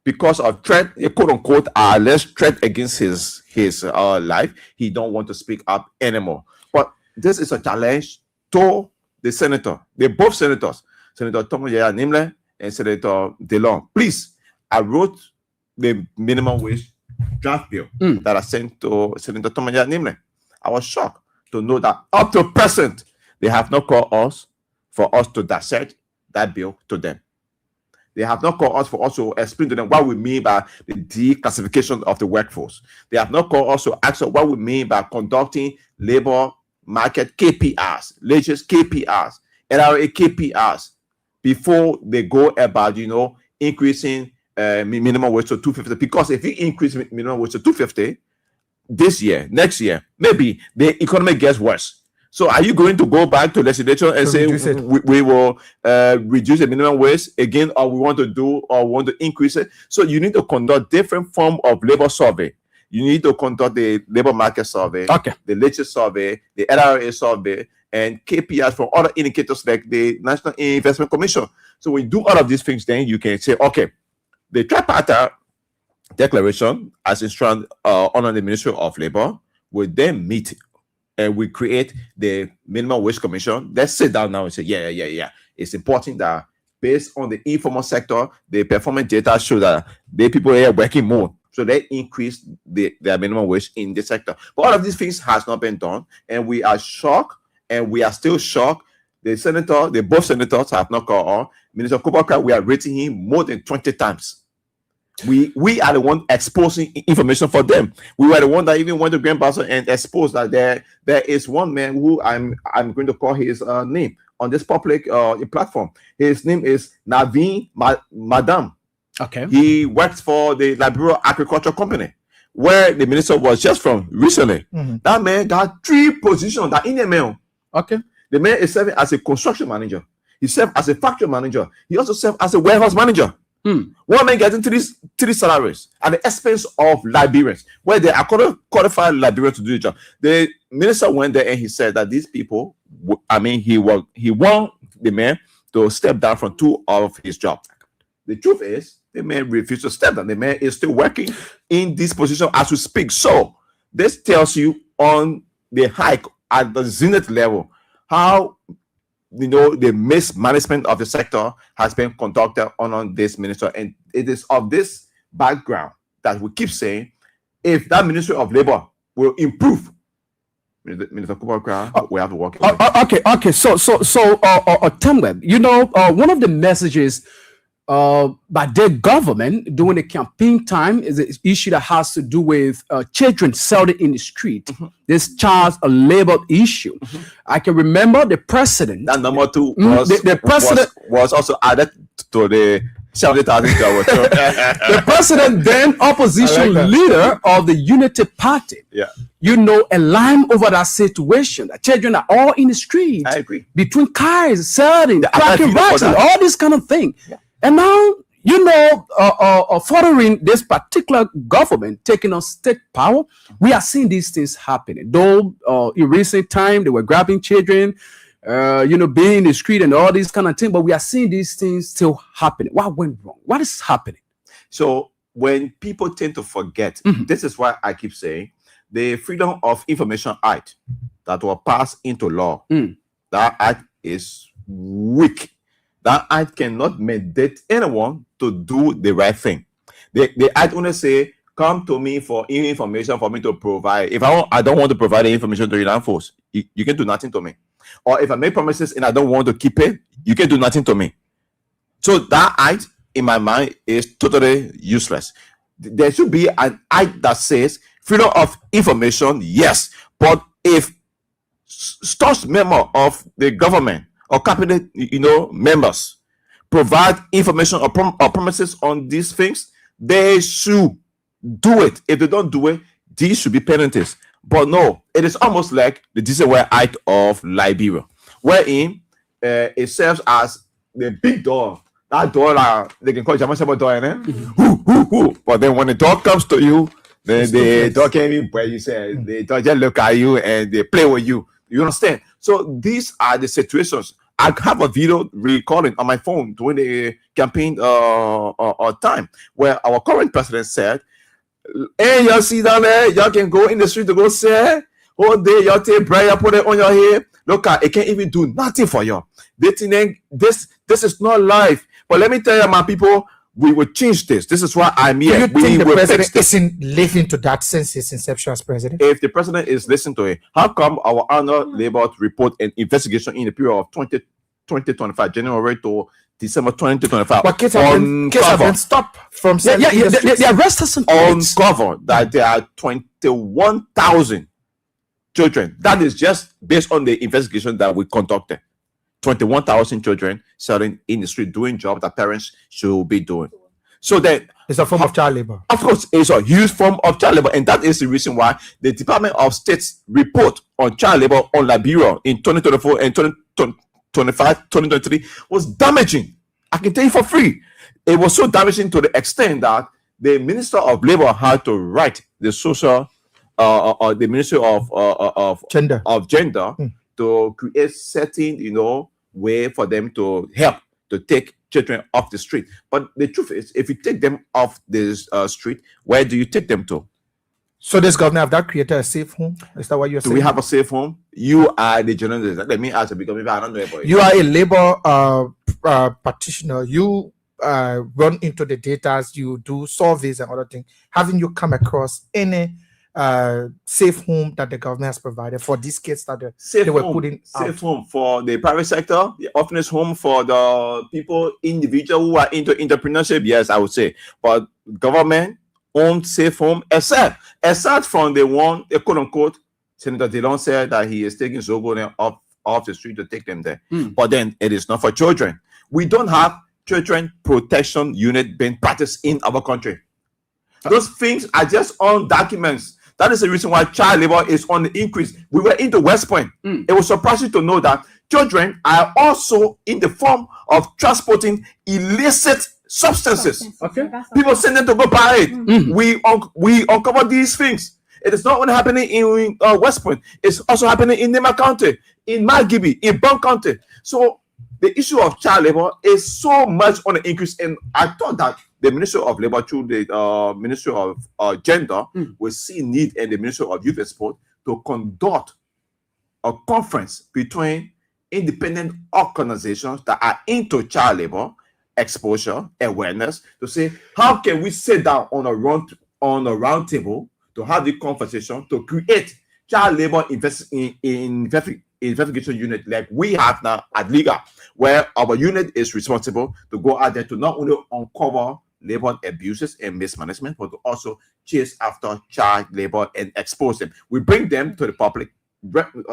because of threat, quote unquote, less threat against his life. He don't want to speak up anymore. But this is a challenge to the senator. They're both senators, Senator Thomas Yaya Nimle and Senator Dillon. Please, I wrote the minimum wage draft bill that I sent to Senator Thomas Yaya Nimle. I was shocked to know that up to present, they have not called us for us to dissect that bill to them. They have not called us for us to explain to them what we mean by the declassification of the workforce. They have not called us to ask us what we mean by conducting labor market KPIs, latest KPIs, LRA KPIs, before they go about, increasing minimum wage to 250. Because if you increase minimum wage to 250, this year, next year, maybe the economy gets worse. So are you going to go back to legislature and say we will reduce the minimum wage again, or we want to increase it? So you need to conduct different form of labor survey. You need to conduct the labor market survey, the latest survey, the LRA survey, and KPIs from other indicators like the National Investment Commission. So when you do all of these things, then you can say, okay, the tripartite declaration as instructed under the Ministry of Labor will then meet and we create the minimum wage commission. Let's sit down now and say, yeah. It's important that based on the informal sector, the performance data show that the people are working more. So they increase their minimum wage in the sector. But all of these things has not been done. And we are shocked, and we are still shocked. Both senators have not called on. Minister Kubaka, we are rating him more than 20 times. We are the one exposing information for them. We were the one that even went to Grand Basel and exposed that there is one man who I'm going to call his name on this public platform. His name is Naveen Madam. He works for the Liberia Agriculture Company, where the minister was just from recently. That man got 3 positions that in the mail. The man is serving as a construction manager. He served as a factory manager. He also served as a warehouse manager. One man getting three salaries at the expense of Liberians, where they are qualified Liberians to do the job. The minister went there and he said that these people, he want the man to step down from 2 of his jobs. The truth is, the man refused to step down. The man is still working in this position as we speak. So this tells you on the hike at the zenith level how the mismanagement of the sector has been conducted on this minister. And it is of this background that we keep saying, if that Ministry of Labor will improve, Minister Kubaka, we have to work. Okay. So, Temweb, one of the messages by their government during the campaign time is an issue that has to do with children selling in the street. This child labor issue. I can remember the president. That number 2 was the president was also added to the 70,000. The president, then opposition leader of the Unity Party. A line over that situation. The children are all in the street. I agree. Between cars, selling, cracking racks, and all this kind of thing. And now, following this particular government taking on state power, we are seeing these things happening. Though in recent time, they were grabbing children, being in the street and all these kind of things, but we are seeing these things still happening. What went wrong? What is happening? So when people tend to forget, this is why I keep saying the Freedom of Information Act that was passed into law, that act is weak. That act cannot mandate anyone to do the right thing. The act only say, come to me for information for me to provide. If I don't want to provide the information to the land force, you can do nothing to me. Or if I make promises and I don't want to keep it, you can do nothing to me. So that act, in my mind, is totally useless. There should be an act that says freedom of information, yes, but if staff member of the government or cabinet, members provide information or promises on these things, they should do it. If they don't do it, these should be penalties. But no, it is almost like the December Act of Liberia, wherein it serves as the big door. That door, they can call it Jamasaba door, but then when the door comes to you, then the door can't even where you say the door just look at you and they play with you. You understand? So these are the situations. I have a video recording on my phone during the campaign time where our current president said, "Hey, y'all see down there, y'all can go in the street to go say, all day, y'all take bread, y'all put it on your head. Look, it can't even do nothing for you. This is not life." But let me tell you, my people, we will change this. This is why I'm here. Do you think the president isn't living to that since his inception as president? If the president is listening to it, how come our annual labor report and investigation in the period of 2025, January to December 2025, but case have been stopped from the arrest has uncovered that there are 21,000 children. That is just based on the investigation that we conducted. 21,000 children selling in the street, doing jobs that parents should be doing. So that it's a form of child labor. Of course, it's a huge form of child labor, and that is the reason why the Department of State's report on child labor on Liberia in 2024 and 2025, 2023 was damaging. I can tell you for free. It was so damaging to the extent that the Minister of Labor had to write the social, the Ministry of Gender, to create certain, way for them to help to take children off the street. But the truth is, if you take them off this street, where do you take them to? So this government have that created a safe home? Is that what you're saying? Do we have a safe home? You are the journalist. Let me ask you, because maybe I don't know about you. You are a labor practitioner. You run into the data, you do surveys and other things. Haven't you come across any safe home that the government has provided for these kids that they were putting out? Safe home for the private sector, the orphanage home for the people, individual who are into entrepreneurship, yes, I would say. But government owned safe home, except from the one, quote unquote, Senator Dillon said that he is taking Zogo off the street to take them there. But then it is not for children. We don't have children protection unit being practiced in our country. Those things are just on documents. That is the reason why child labor is on the increase. We were into West Point. It was surprising to know that children are also in the form of transporting illicit substances. Okay. People send them to go buy it. We uncover these things. It is not only happening in West Point. It's also happening in Nema County, in Malgibi, in Bon County. So the issue of child labor is so much on the increase. And I thought that the Ministry of Labor through the Ministry of Gender will see need in the Ministry of Youth and Sport to conduct a conference between independent organizations that are into child labor, exposure, awareness, to say, how can we sit down on a round table to have the conversation to create child labor investigation unit like we have now at Liga, where our unit is responsible to go out there to not only uncover labor abuses and mismanagement, but to also chase after child labor and expose them. We bring them to the public,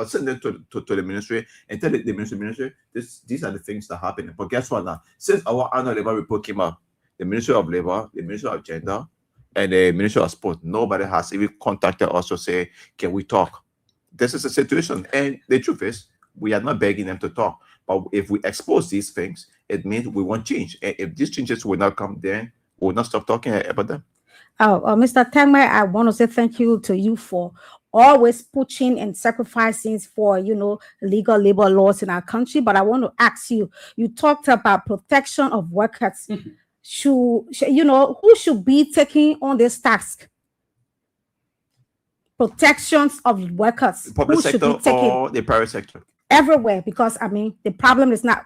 send them to the ministry and tell the ministry, these are the things that happen. But guess what now? Since our annual labor report came out, the Ministry of Labor, the Ministry of Gender, and the Ministry of Sport, nobody has even contacted us to say, can we talk? This is a situation. And the truth is, we are not begging them to talk. But if we expose these things, it means we want change. And if these changes will not come, then we'll not stop talking about them. Mr. Tangmai, I want to say thank you to you for always pushing and sacrificing for, legal labor laws in our country. But I want to ask you, you talked about protection of workers. Who should be taking on this task? Protections of workers. The public Who should sector be taking or the private sector? everywhere? Because the problem is not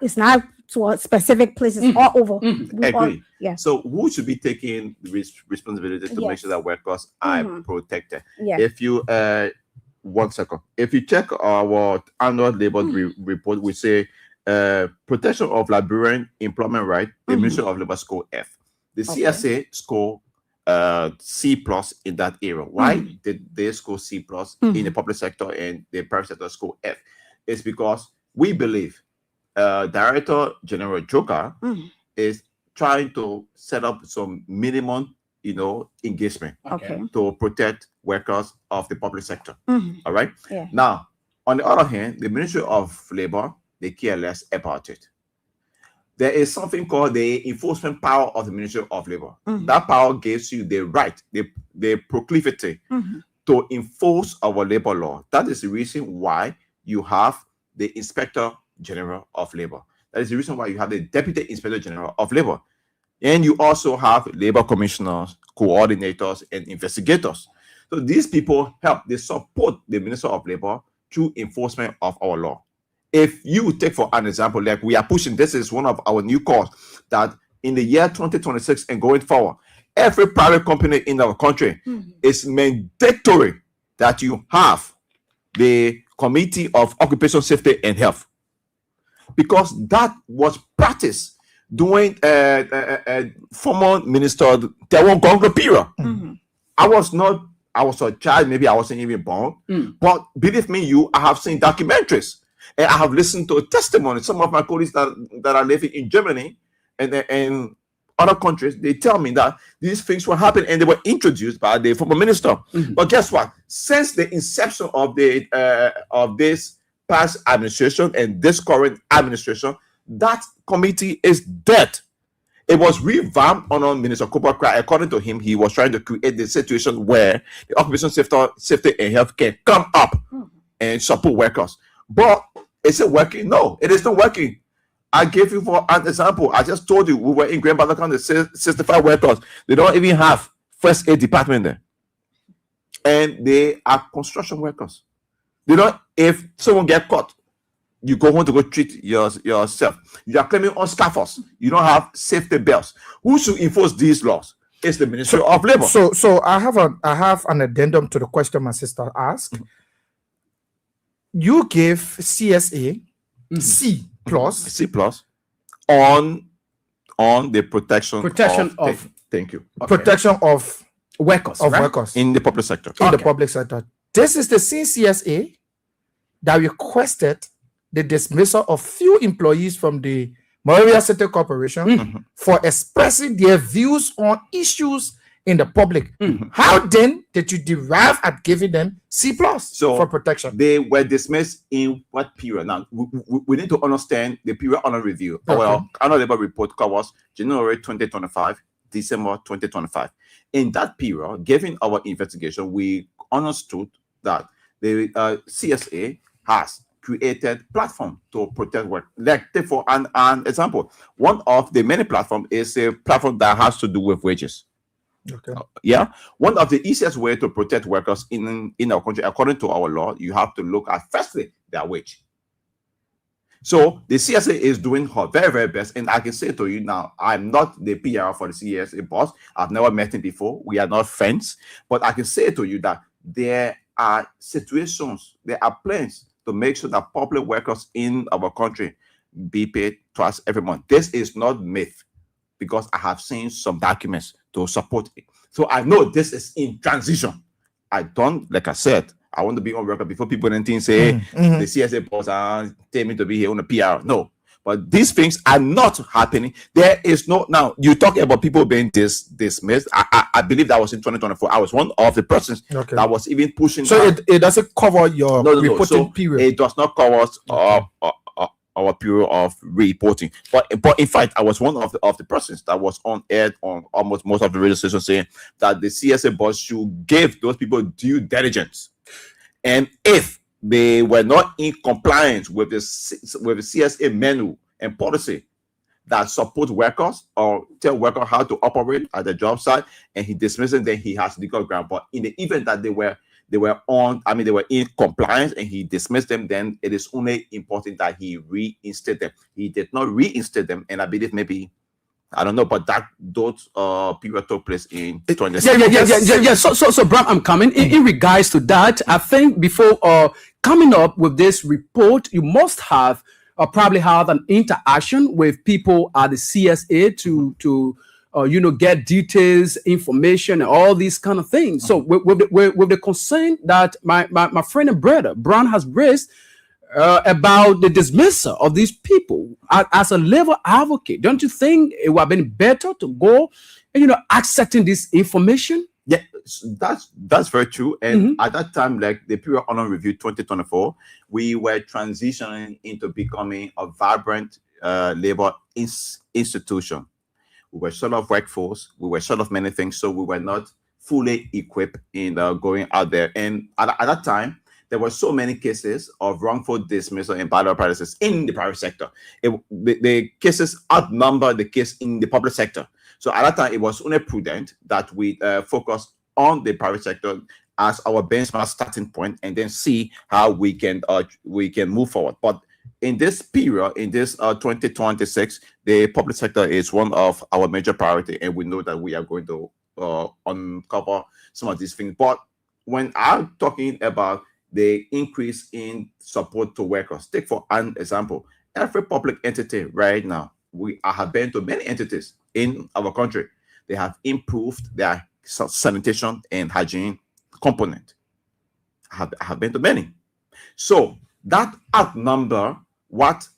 to a specific places all over. Agree. Yeah. So who should be taking responsibility to make sure that workers are protected? Yeah. If you 1 second, if you check our annual labor report, we say protection of Liberian employment right, the Ministry of Labor score F. The CSA score C plus in that area. Why did they score C plus in the public sector and the private sector score F? It's because we believe Director General Joker is trying to set up some minimum, engagement to protect workers of the public sector. All right. Yeah. Now, on the other hand, the Ministry of Labor, they care less about it. There is something called the enforcement power of the Ministry of Labor. That power gives you the right, the proclivity to enforce our labor law. That is the reason why you have the Inspector General of Labor. That is the reason why you have the Deputy Inspector General of Labor. And you also have labor commissioners, coordinators, and investigators. So these people help, they support the Minister of Labor through enforcement of our law. If you take for an example, like we are pushing, this is one of our new calls, that in the year 2026 and going forward, every private company in our country is mandatory that you have the Committee of Occupation Safety and Health, because that was practiced during former Minister Tewon Gongo period. I was a child, maybe I wasn't even born, but believe me, I have seen documentaries and I have listened to testimony. Some of my colleagues that are living in Germany and other countries, they tell me that these things were happening and they were introduced by the former minister. But guess what? Since the inception of this past administration and this current administration, that committee is dead. It was revamped under Minister Cooper. According to him, he was trying to create the situation where the occupation safety and health can come up and support workers. But is it working? No, it is not working. I gave you for an example. I just told you we were in Grand County, 65 workers. They don't even have first aid department there. And they are construction workers. They don't, if someone get caught, you go home to go treat yourself. You are claiming on scaffolds. You don't have safety belts. Who should enforce these laws? It's the Ministry of Labor. So I have an addendum to the question my sister asked. You gave CSA C plus on the protection of thank you. Protection of Workers, workers In the public sector. in the public sector. This is the same CSA that requested the dismissal of few employees from the Moravia City Corporation for expressing their views on issues in the public. How then did you derive at giving them C plus for protection? They were dismissed in what period? Now we need to understand the period under review. Our annual labor report covers January 2025, December 2025. In that period, given our investigation, we understood that the CSA has created platform to protect work. Like for an example, one of the many platforms is a platform that has to do with wages. Okay. One of the easiest way to protect workers in our country, according to our law, you have to look at firstly their wage. So the CSA is doing her very, very best, and I can say to you now, I'm not the PR for the CSA boss. I've never met him before. We are not friends, but I can say to you that there are situations, there are plans to make sure that public workers in our country be paid twice every month. This is not myth, because I have seen some documents to support it. So I know this is in transition. I don't, like I said, I want to be on record before people and things say the CSA boss tell me to be here on the PR. No, but these things are not happening. There is no, now you talk about people being dismissed. I believe that was in 2024. I was one of the persons that was even pushing. So it doesn't cover your reporting so period. It does not cover our period of reporting. But in fact, I was one of the persons that was on air on almost most of the radio stations saying that the CSA boss should give those people due diligence. And if they were not in compliance with the CSA manual and policy that support workers or tell workers how to operate at the job site, and he dismissed them, then he has legal ground. But in the event that they were in compliance and he dismissed them, then it is only important that he reinstate them. He did not reinstate them, and I believe maybe, I don't know, but those period took place in 2016. Yeah. So, Bram, I'm coming in regards to that. I think before coming up with this report, you must have probably have an interaction with people at the CSA to get details, information, and all these kind of things. So with the concern that my friend and brother Brown has raised about the dismissal of these people as a level advocate, don't you think it would have been better to go and accepting this information? Yeah, that's very true. And at that time, like the period on review 2024, we were transitioning into becoming a vibrant labor institution. We were short of workforce. We were short of many things, so we were not fully equipped in going out there. And at that time, there were so many cases of wrongful dismissal and bad practices in the private sector. The cases outnumber the case in the public sector. So at that time, it was only prudent that we focus on the private sector as our benchmark starting point, and then see how we can move forward. But in this period, in this 2026, the public sector is one of our major priority, and we know that we are going to uncover some of these things. But when I'm talking about the increase in support to workers, take for an example, every public entity right now, I have been to many entities in our country. They have improved their sanitation and hygiene component. I have been to many. So that outnumber what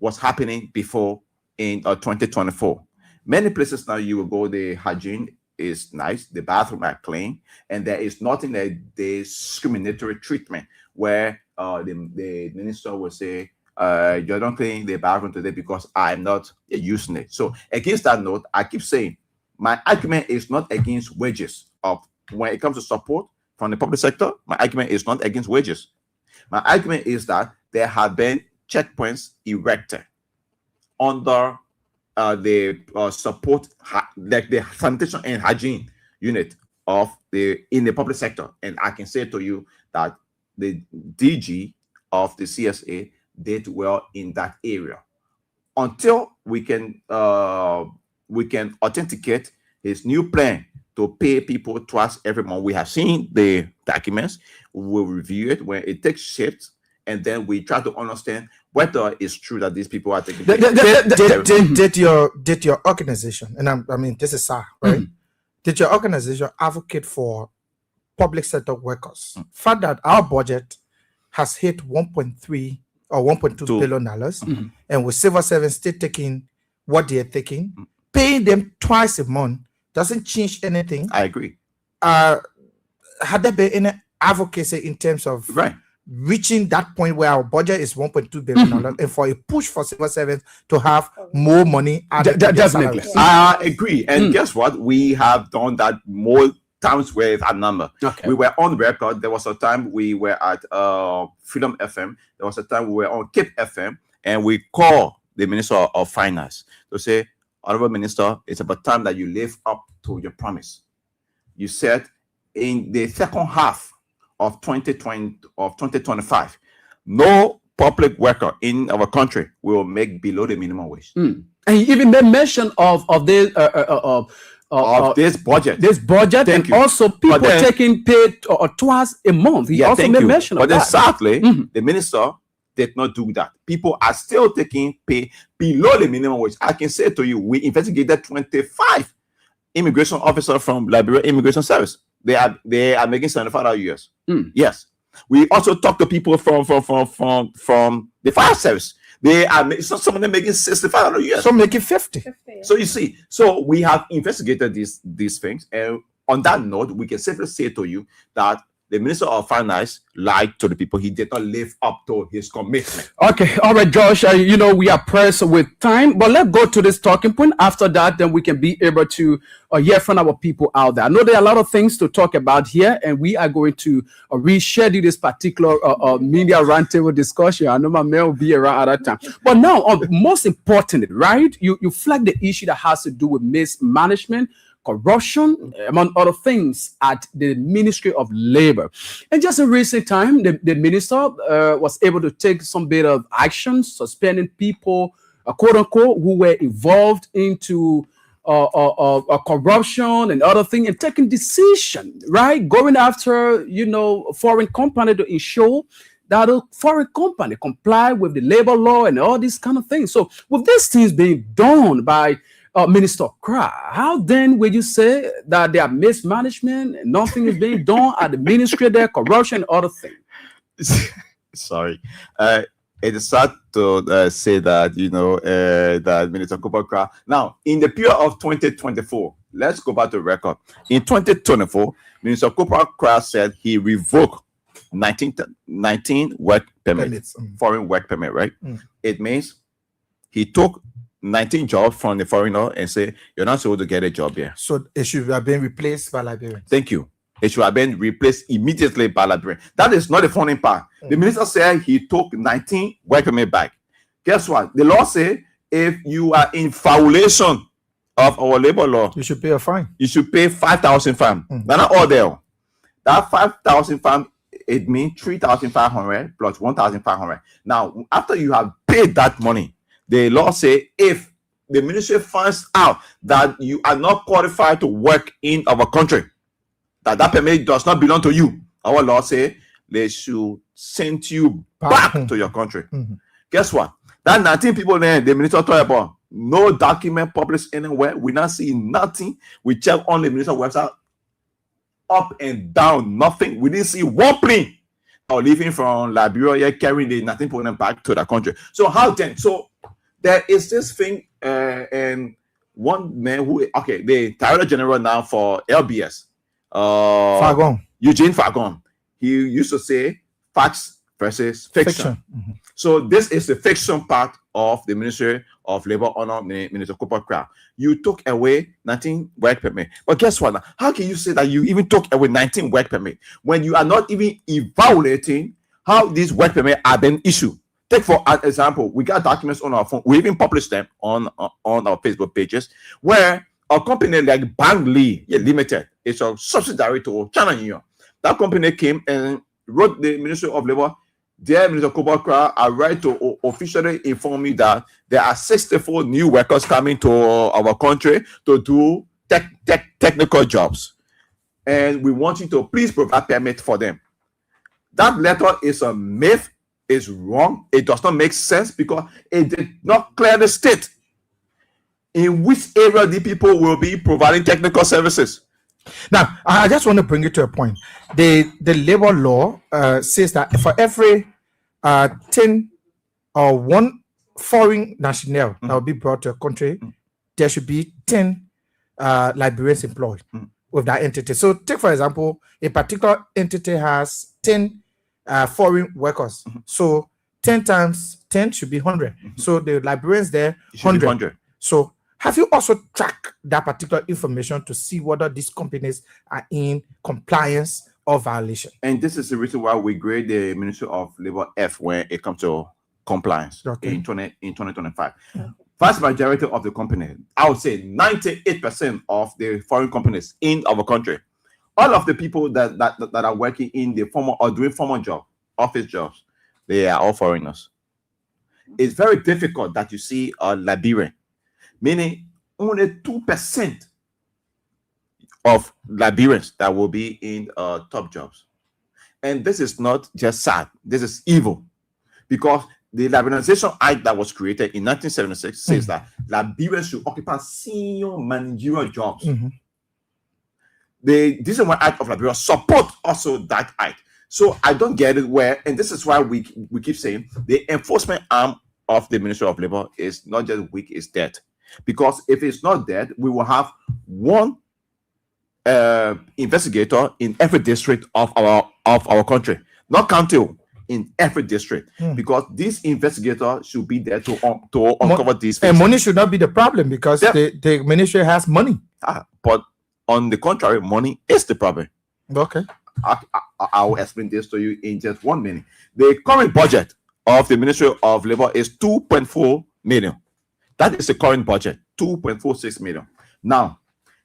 was happening before in 2024. Many places now you will go, the hygiene is nice, the bathroom are clean, and there is nothing that discriminatory treatment where the minister will say, you don't clean the bathroom today because I'm not using it. So against that note, I keep saying my argument is not against wages. When it comes to support from the public sector, my argument is not against wages. My argument is that there have been checkpoints erected under the support, like the sanitation and hygiene unit in the public sector. And I can say to you that the DG of the CSA did well in that area. Until we can authenticate his new plan to pay people twice every month. We have seen the documents. We'll review it when it takes shape, and then we try to understand whether it's true that these people are taking. Did your organization, and I mean this is SAR, right? Did your organization advocate for public sector workers? Fact that our budget has hit 1.3 or 1.2 billion dollars, and with civil servants still taking what they're taking, paying them twice a month doesn't change anything. I agree. Had there been any advocacy in terms of reaching that point where our budget is 1.2 billion dollars, and for a push for civil servants to have more money added to their definitely salaries? I agree. And guess what? We have done that more times with that number. We were on record. There was a time we were at Freedom FM. There was a time we were on Cape FM, and we called the Minister of Finance to say, Honorable Minister, it's about time that you live up to your promise. You said in the second half of 2025, no public worker in our country will make below the minimum wage. And he even made mention of this budget. Thank you. Also people taking paid twice a month. He also made mention of that. But sadly, the minister did not do that. People are still taking pay below the minimum wage. I can say to you, we investigated 25 immigration officers from Liberia Immigration Service. They are making $75 Yes. We also talked to people from the fire service. They are some of them making $65 Some making 50. So you see, so we have investigated these things, and on that note, we can safely say to you that the Minister of Finance lied to the people. He did not live up to his commitment. Okay, all right, Josh. We are pressed with time, but let's go to this talking point. After that, then we can be able to hear from our people out there. I know there are a lot of things to talk about here, and we are going to reschedule this particular media roundtable discussion. I know my man will be around at that time. But now, most important, right? You flag the issue that has to do with mismanagement, corruption, among other things, at the Ministry of Labor. And just in recent time, the minister was able to take some bit of action, suspending people, quote unquote, who were involved into corruption and other things, and taking decision, right? Going after, foreign company to ensure that a foreign company comply with the labor law and all these kind of things. So with these things being done by Minister Kra, how then will you say that there are mismanagement and nothing is being done at the ministry there, corruption and other things? Sorry. It is sad to say that, that Minister Kra. Now, in the period of 2024, let's go back to record. In 2024, Minister Kra said he revoked 19 work permits, foreign work permit, right? It means he took 19 jobs from the foreigner and say, you're not supposed to get a job here. So it should have been replaced by Liberians. Thank you. It should have been replaced immediately by Liberians. That is not the funny part. The minister said he took 19 work permit back. Guess what? The law says if you are in violation of our labor law, you should pay a fine. You should pay 5,000 fine. They're not all there. That 5,000 fine, it means 3,500 plus 1,500. Now, after you have paid that money, the law say if the ministry finds out that you are not qualified to work in our country, that permit does not belong to you, our law say they should send you back to your country. Guess what? That 19 people there, the minister talked about, no document published anywhere. We not see nothing. We check on the minister website, up and down, nothing. We didn't see one plane or leaving from Liberia carrying the 19 people back to the country. So how then? So there is this thing, and one man who, the Director General now for LBS, Eugene Fagon, he used to say facts versus fiction. So this is the fiction part of the Ministry of Labor under Minister Kra. You took away 19 work permit. But guess what? Now? How can you say that you even took away 19 work permit when you are not even evaluating how these work permit are being issued? Take for an example, we got documents on our phone. We even published them on our Facebook pages where a company like Bang Lee Limited is a subsidiary to China Union. That company came and wrote the Ministry of Labor, dear Minister Kra, I write to officially inform you that there are 64 new workers coming to our country to do technical jobs. And we want you to please provide permit for them. That letter is a myth. Is wrong. It does not make sense because it did not clearly state in which area the people will be providing technical services. Now, I just want to bring it to a point. The labor law says that for every 10 or 1 foreign national that will be brought to a country, there should be 10 Liberians employed with that entity. So take, for example, a particular entity has 10 foreign workers. So 10 times 10 should be 100. So the Liberians there, 100. So have you also tracked that particular information to see whether these companies are in compliance or violation? And this is the reason why we grade the Ministry of Labor F when it comes to compliance in 2025. Vast majority of the company, I would say 98% of the foreign companies in our country, all of the people that are working in the formal or doing formal job, office jobs, they are all foreigners. It's very difficult that you see a Liberian, meaning only 2% of Liberians that will be in top jobs. And this is not just sad, this is evil, because the Liberalization Act that was created in 1976 says that Liberians should occupy senior managerial jobs. The Discipline Act of Liberia support also that act. So I don't get it where, and this is why we keep saying the enforcement arm of the Ministry of Labor is not just weak, it's dead. Because if it's not dead, we will have one investigator in every district of our of our country, not county, in every district, because this investigator should be there to uncover these things. And money should not be the problem, because the ministry has money. But on the contrary, money is the problem. Okay. I will explain this to you in just 1 minute. The current budget of the Ministry of Labor is 2.4 million. That is the current budget, 2.46 million. Now,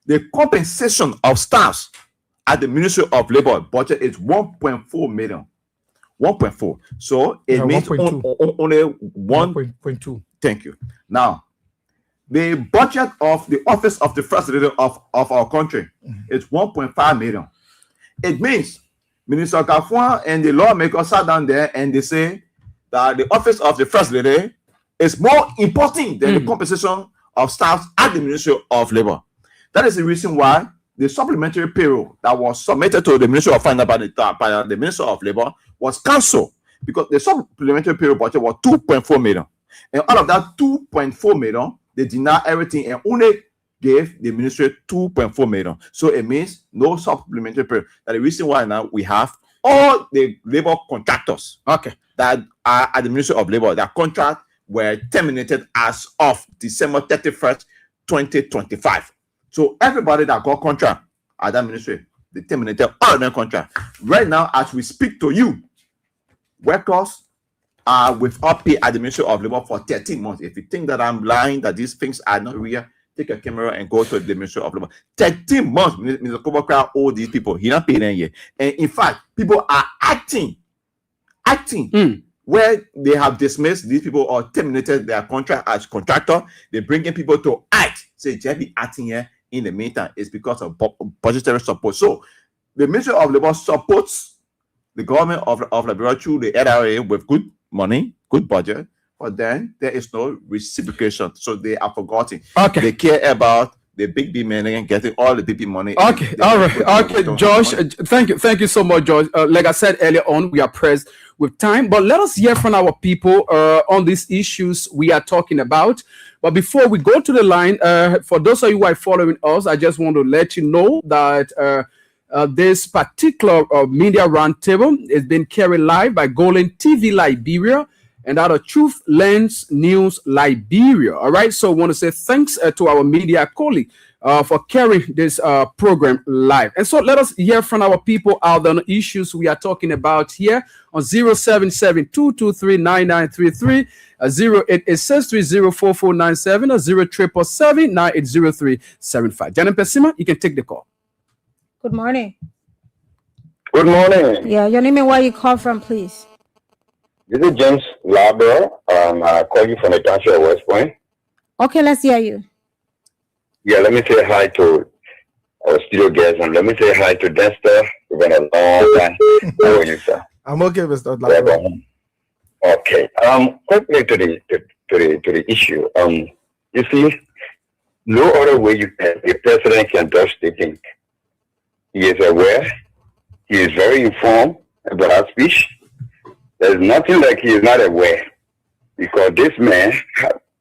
the compensation of staffs at the Ministry of Labor budget is 1.4 million. 1.4. So it means 1.2. only 1.2. Thank you. Now, the budget of the office of the first lady of our country is 1.5 million. It means Minister Kafua and the lawmakers sat down there and they say that the office of the first lady is more important than the compensation of staff at the Ministry of Labor. That is the reason why the supplementary payroll that was submitted to the Ministry of Finance by the Minister of Labor was cancelled, because the supplementary payroll budget was 2.4 million. And out of that 2.4 million, they denied everything and only gave the ministry 2.4 million. So it means no supplementary payroll. That's the reason why now we have all the labor contractors that are at the Ministry of Labor. Their contract were terminated as of December 31st, 2025. So everybody that got contract at that ministry, they terminated all of their contract. Right now, as we speak to you, workers are without pay at the Ministry of Labor for 13 months. If you think that I'm lying, that these things are not real, take a camera and go to the Ministry of Labor. 13 months, Mr. Kobaka owed these people. He not paying them yet. And in fact, people are acting where they have dismissed these people or terminated their contract as contractor. They're bringing people to act. Say, JB acting here in the meantime is because of budgetary support. So the Ministry of Labor supports the government of Liberia through the LRA with good money, good budget, but then there is no reciprocation. So they are forgotten. Okay. They care about the big B money and getting all the big money. Okay, all right. Okay, Josh, thank you so much, George. Like I said earlier on, we are pressed with time, but let us hear from our people on these issues we are talking about. But before we go to the line, for those of you who are following us, I just want to let you know that this particular media roundtable is being carried live by Golden TV Liberia and out of Truth Lens News Liberia. All right, so I want to say thanks to our media colleague for carrying this program live. And so let us hear from our people out on the issues we are talking about here on 077-223-9933, 088-630-4497, or 077-980-375. Janet Pesima, you can take the call. Good morning. Good morning. Yeah, your name and where you call from, please. This is James Labro. I call you from the township of West Point. Okay, let's hear you. Yeah, let me say hi to our studio guests, and let me say hi to Dexter. It's been a long time. How are you, sir? I'm okay, Mr. Labro. Okay. Quickly to the issue. You see, no other way the president can touch the thing. He is aware. He is very informed about our speech. There's nothing like he is not aware, because this man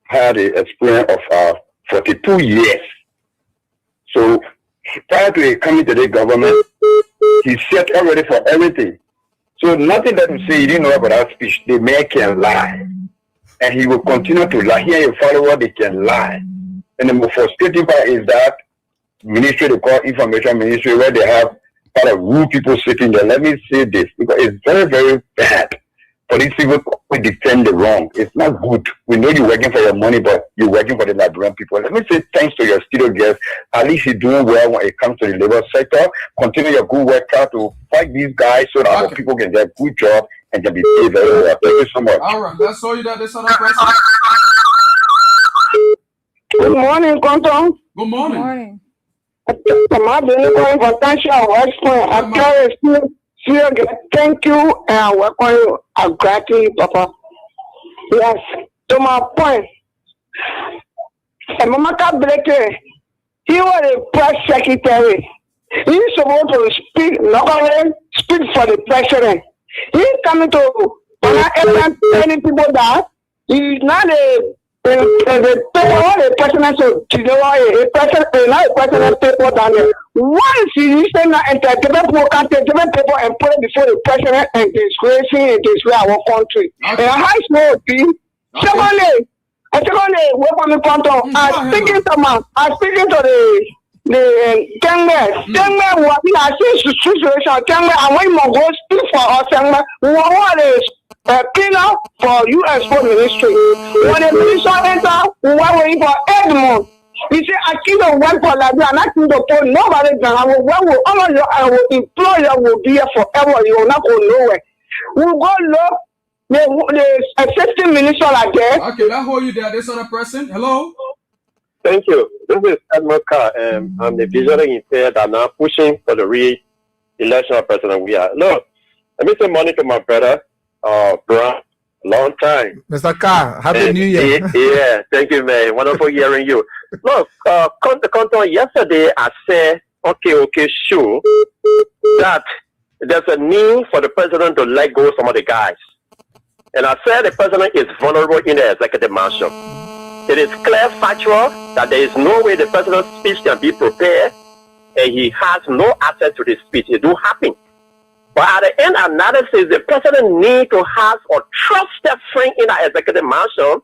had an experience of 42 years. So prior to coming to the government, he set already for everything. So nothing that you say you didn't know about our speech, the man can lie. And he will continue to lie. Here you follow what they can lie. And the most frustrating part is that ministry, they call information ministry, where they have part of rude people sitting there. Let me say this, because it's very, very bad for these people to defend the wrong. It's not good. We know you're working for your money, but you're working for the Liberian people. Let me say thanks to your studio guest. At least you're doing well when it comes to the labor sector. Continue your good work, try to fight these guys so that our people can get a good job and can be paid very well. Thank you so much. All right, that's all you got this other question. Good morning, Konton. Good morning. Good morning. I'm doing going for Tansha West Point. I'm curious. Thank you, and I welcome you. I'm grateful, Papa. Yes, to my point. And Mama Blake, he was a press secretary. He's supposed to speak, not only speak for the president. He's coming to many people that he's not a president, so a president, not a president people down there. Once you send an entertainment program, entertainment people and put it before the president and disgracing and disgrace our country. And a high small team. Secondly, I'm speaking to the young man, what we are seeing situation, young man, and we must go speak for us, young man. What is cleaner for U.S. Foreign Ministry? When the minister enter, we are waiting for Edmund. He said, I keep a one for like that, and I keep the phone, nobody can. I will employ you, will be here forever. You will not go nowhere. We'll go look. The assistant minister like that. Okay, let's hold you there. This other person. Hello. Thank you. This is Edmund Carr. I'm the visually impaired and now pushing for the re-election of President we are. Look, let me say money to my brother, Brown. Long time. Mr. Carr, Happy New Year. Yeah, thank you, man. Wonderful hearing you. Look, yesterday I said, okay, sure, that there's a need for the president to let go some of the guys. And I said the president is vulnerable in the executive mansion. It is clear, factual, that there is no way the president's speech can be prepared, and he has no access to the speech. It do happen. But at the end analysis, the president need to have a trusted friend in the executive mansion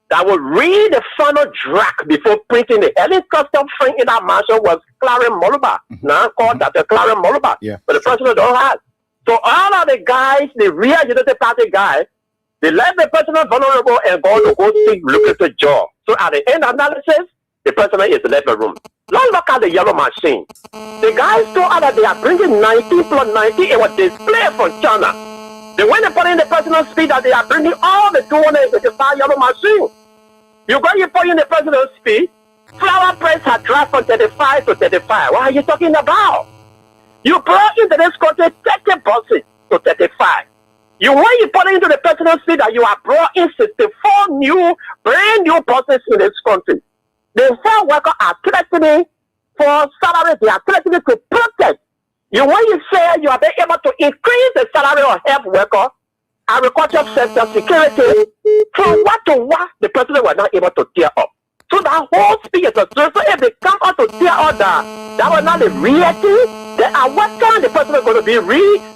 that will read the final draft before printing it. Any trusted friend in that mansion was Clarence Moluba. Now called that the Clarence Moluba. Yeah. But the president don't have. So all of the guys, the real United Party guys, they left the president vulnerable and go seek lucrative job. So at the end analysis, the president is left the room. Now look at the yellow machine. The guys told us that they are bringing 19 plus 19. It was displayed from China. They went and put in the president's speech that they are bringing all the 255 yellow machines. You put in the president's speech, flower price has dropped from 35 to 35. What are you talking about? You brought into this country 30 buses to 35. When you put into the president's speech that you have brought in 64 brand new buses in this country. The health workers are threatening for salary. They are threatening to protest. When you say you are able to increase the salary of health workers, agriculture sector, security, from what to what, the president was not able to tear up. So that whole speech is a truth. So if they come out to tear up that was not the reality, then at what time the president is going to be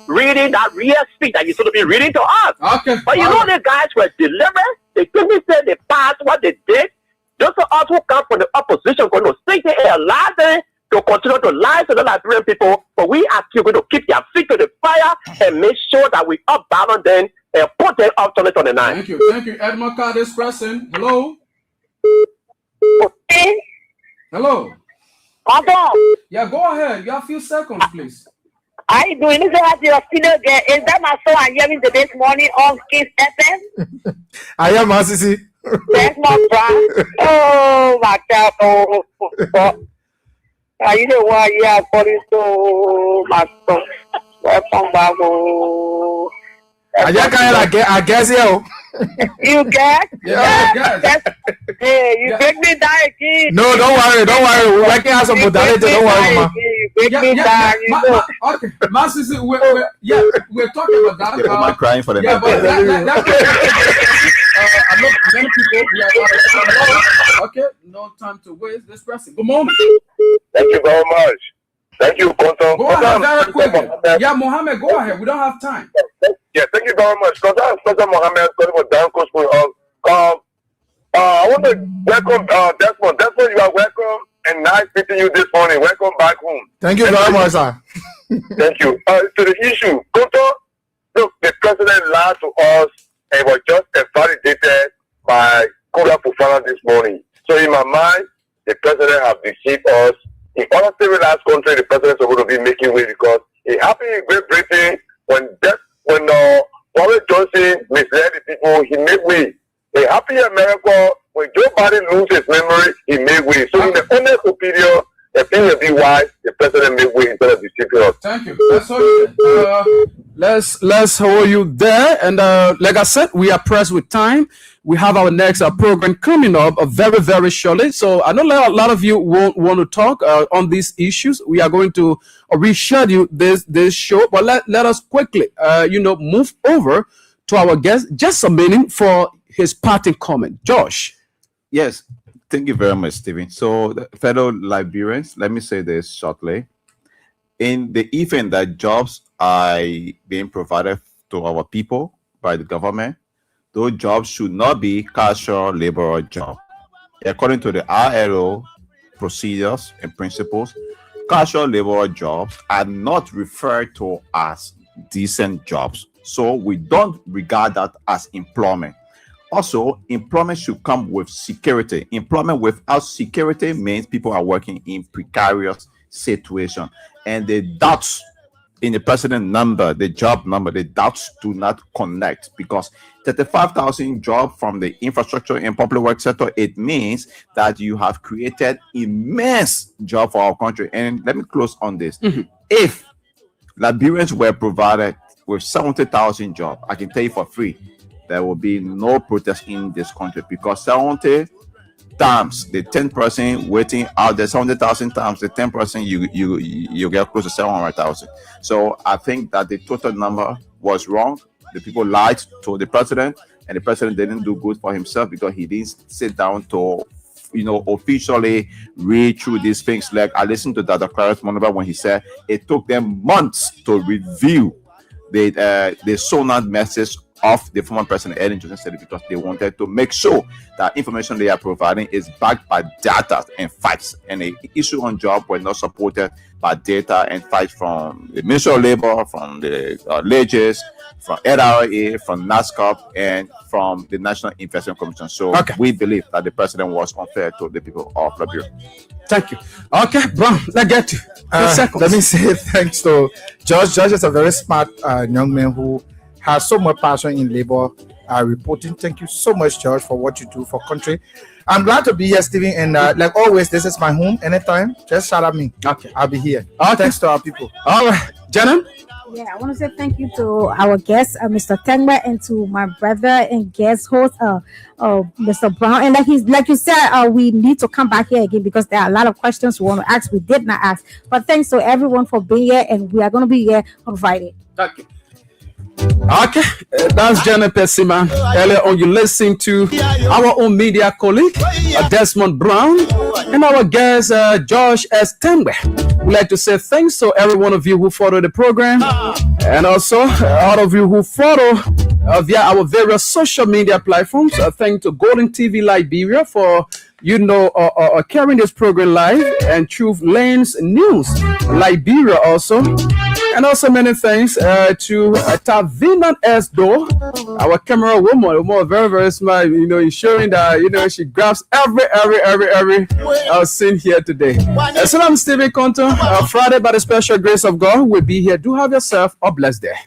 reading that real speech that he's going to be reading to us? Okay. But you know the guys were deliberate. They couldn't say they passed what they did. Those of us who come from the opposition going to stay there and lie there to continue to lie to the Liberian people, but we are still going to keep their feet to the fire and make sure that we upbalance them and put them up 2029. Thank you, Edmund Carr. This person. Hello. Okay. Hello. Pardon. Yeah, go ahead. You have a few seconds, please. How you doing? This is your studio girl. Is that my song I'm hearing this morning on Kiss FM? I am Asisi. That's my brand. Oh my God. Oh. You know why you are calling so my son. Welcome back. I guess you. You get? Yeah. Hey, you break me down again. No, don't worry. We're working out some modality. Don't worry, Mama. You break me down. Okay, Master, we're talking about that. Am I crying for the yeah, but I know many people. We are out of okay, no time to waste. This person. Good morning. Thank you very much. Thank you, Konton. Go ahead, very quickly. Yeah, Mohammed, go ahead. We don't have time. Yeah, thank you very much. Konton, Mohammed, for Dan Coach. I want to welcome Desmond. Desmond, you are welcome and nice meeting you this morning. Welcome back home. Thank you very much, sir. Thank you. To the issue, Konton, look, the president lied to us and was just validated by Kula Fufana this morning. So in my mind, the president has deceived us. In other civilized countries, the president is going to be making way because it happened in Great Britain when Boris Johnson misled the people, he made way. It happened in America when Joe Biden loses his memory, he made way. So in the honest opinion, the thing will be wise, the president made way instead of deceiving us. Thank you. That's all. Let's hold you there. And like I said, we are pressed with time. We have our next program coming up very, very shortly. So I know a lot of you won't want to talk on these issues. We are going to reschedule this show, but let us quickly, move over to our guest, just submitting for his parting comment. Josh. Yes. Thank you very much, Stephen. So, fellow Liberians, let me say this shortly. In the event that jobs are being provided to our people by the government, those jobs should not be casual labor jobs. According to the ILO procedures and principles, casual labor jobs are not referred to as decent jobs. So we don't regard that as employment. Also, employment should come with security. Employment without security means people are working in precarious situation, and the doubts in the personal number, the job number, the doubts do not connect, because 35,000 jobs from the infrastructure and public work sector, it means that you have created immense job for our country. And let me close on this. If Liberians were provided with 70,000 jobs, I can tell you for free, there will be no protest in this country, because 70 times the 10% waiting out there, 70,000 times the 10%, you get close to 700,000. So I think that the total number was wrong. The people lied to the president, and the president didn't do good for himself, because he didn't sit down to officially read through these things. Like I listened to Dr. Clarence Monova when he said it took them months to review the sonar message of the former president Ellen Johnson, because they wanted to make sure that information they are providing is backed by data and facts. And the issue on job were not supported by data and facts from the Ministry of Labor, from the leges, from LRA, from NASCOP, and from the National Investment Commission. So we believe that the president was unfair to the people of Liberia. Thank you. Okay, bro, let's get to let me say thanks to George. George is a very smart young man who has so much passion in labor reporting. Thank you so much, George, for what you do for country. I'm glad to be here, Stephen. And like always, this is my home. Anytime, just shout at me. Okay, I'll be here. Thanks to our people. All right, Janan. Yeah, I want to say thank you to our guest, Mr. Tengba, and to my brother and guest host, Mr. Brown. And like you said, we need to come back here again, because there are a lot of questions we want to ask we did not ask. But thanks to everyone for being here, and we are going to be here on Friday. Thank you. Okay, that's Janet Pessima. Earlier on, you listened to our own media colleague, Desmond Brown, and our guest, Josh S. Tengbe. We'd like to say thanks to every one of you who follow the program, and also all of you who follow via our various social media platforms. Thanks to Golden TV Liberia for carrying this program live, and Truth Lanes News Liberia also. And also many thanks to Tavina Esdo, our camera woman, very, very smart, ensuring that, she grabs every scene here today. So I'm Stephen Conto. Friday, by the special grace of God, we'll be here. Do have yourself a blessed day.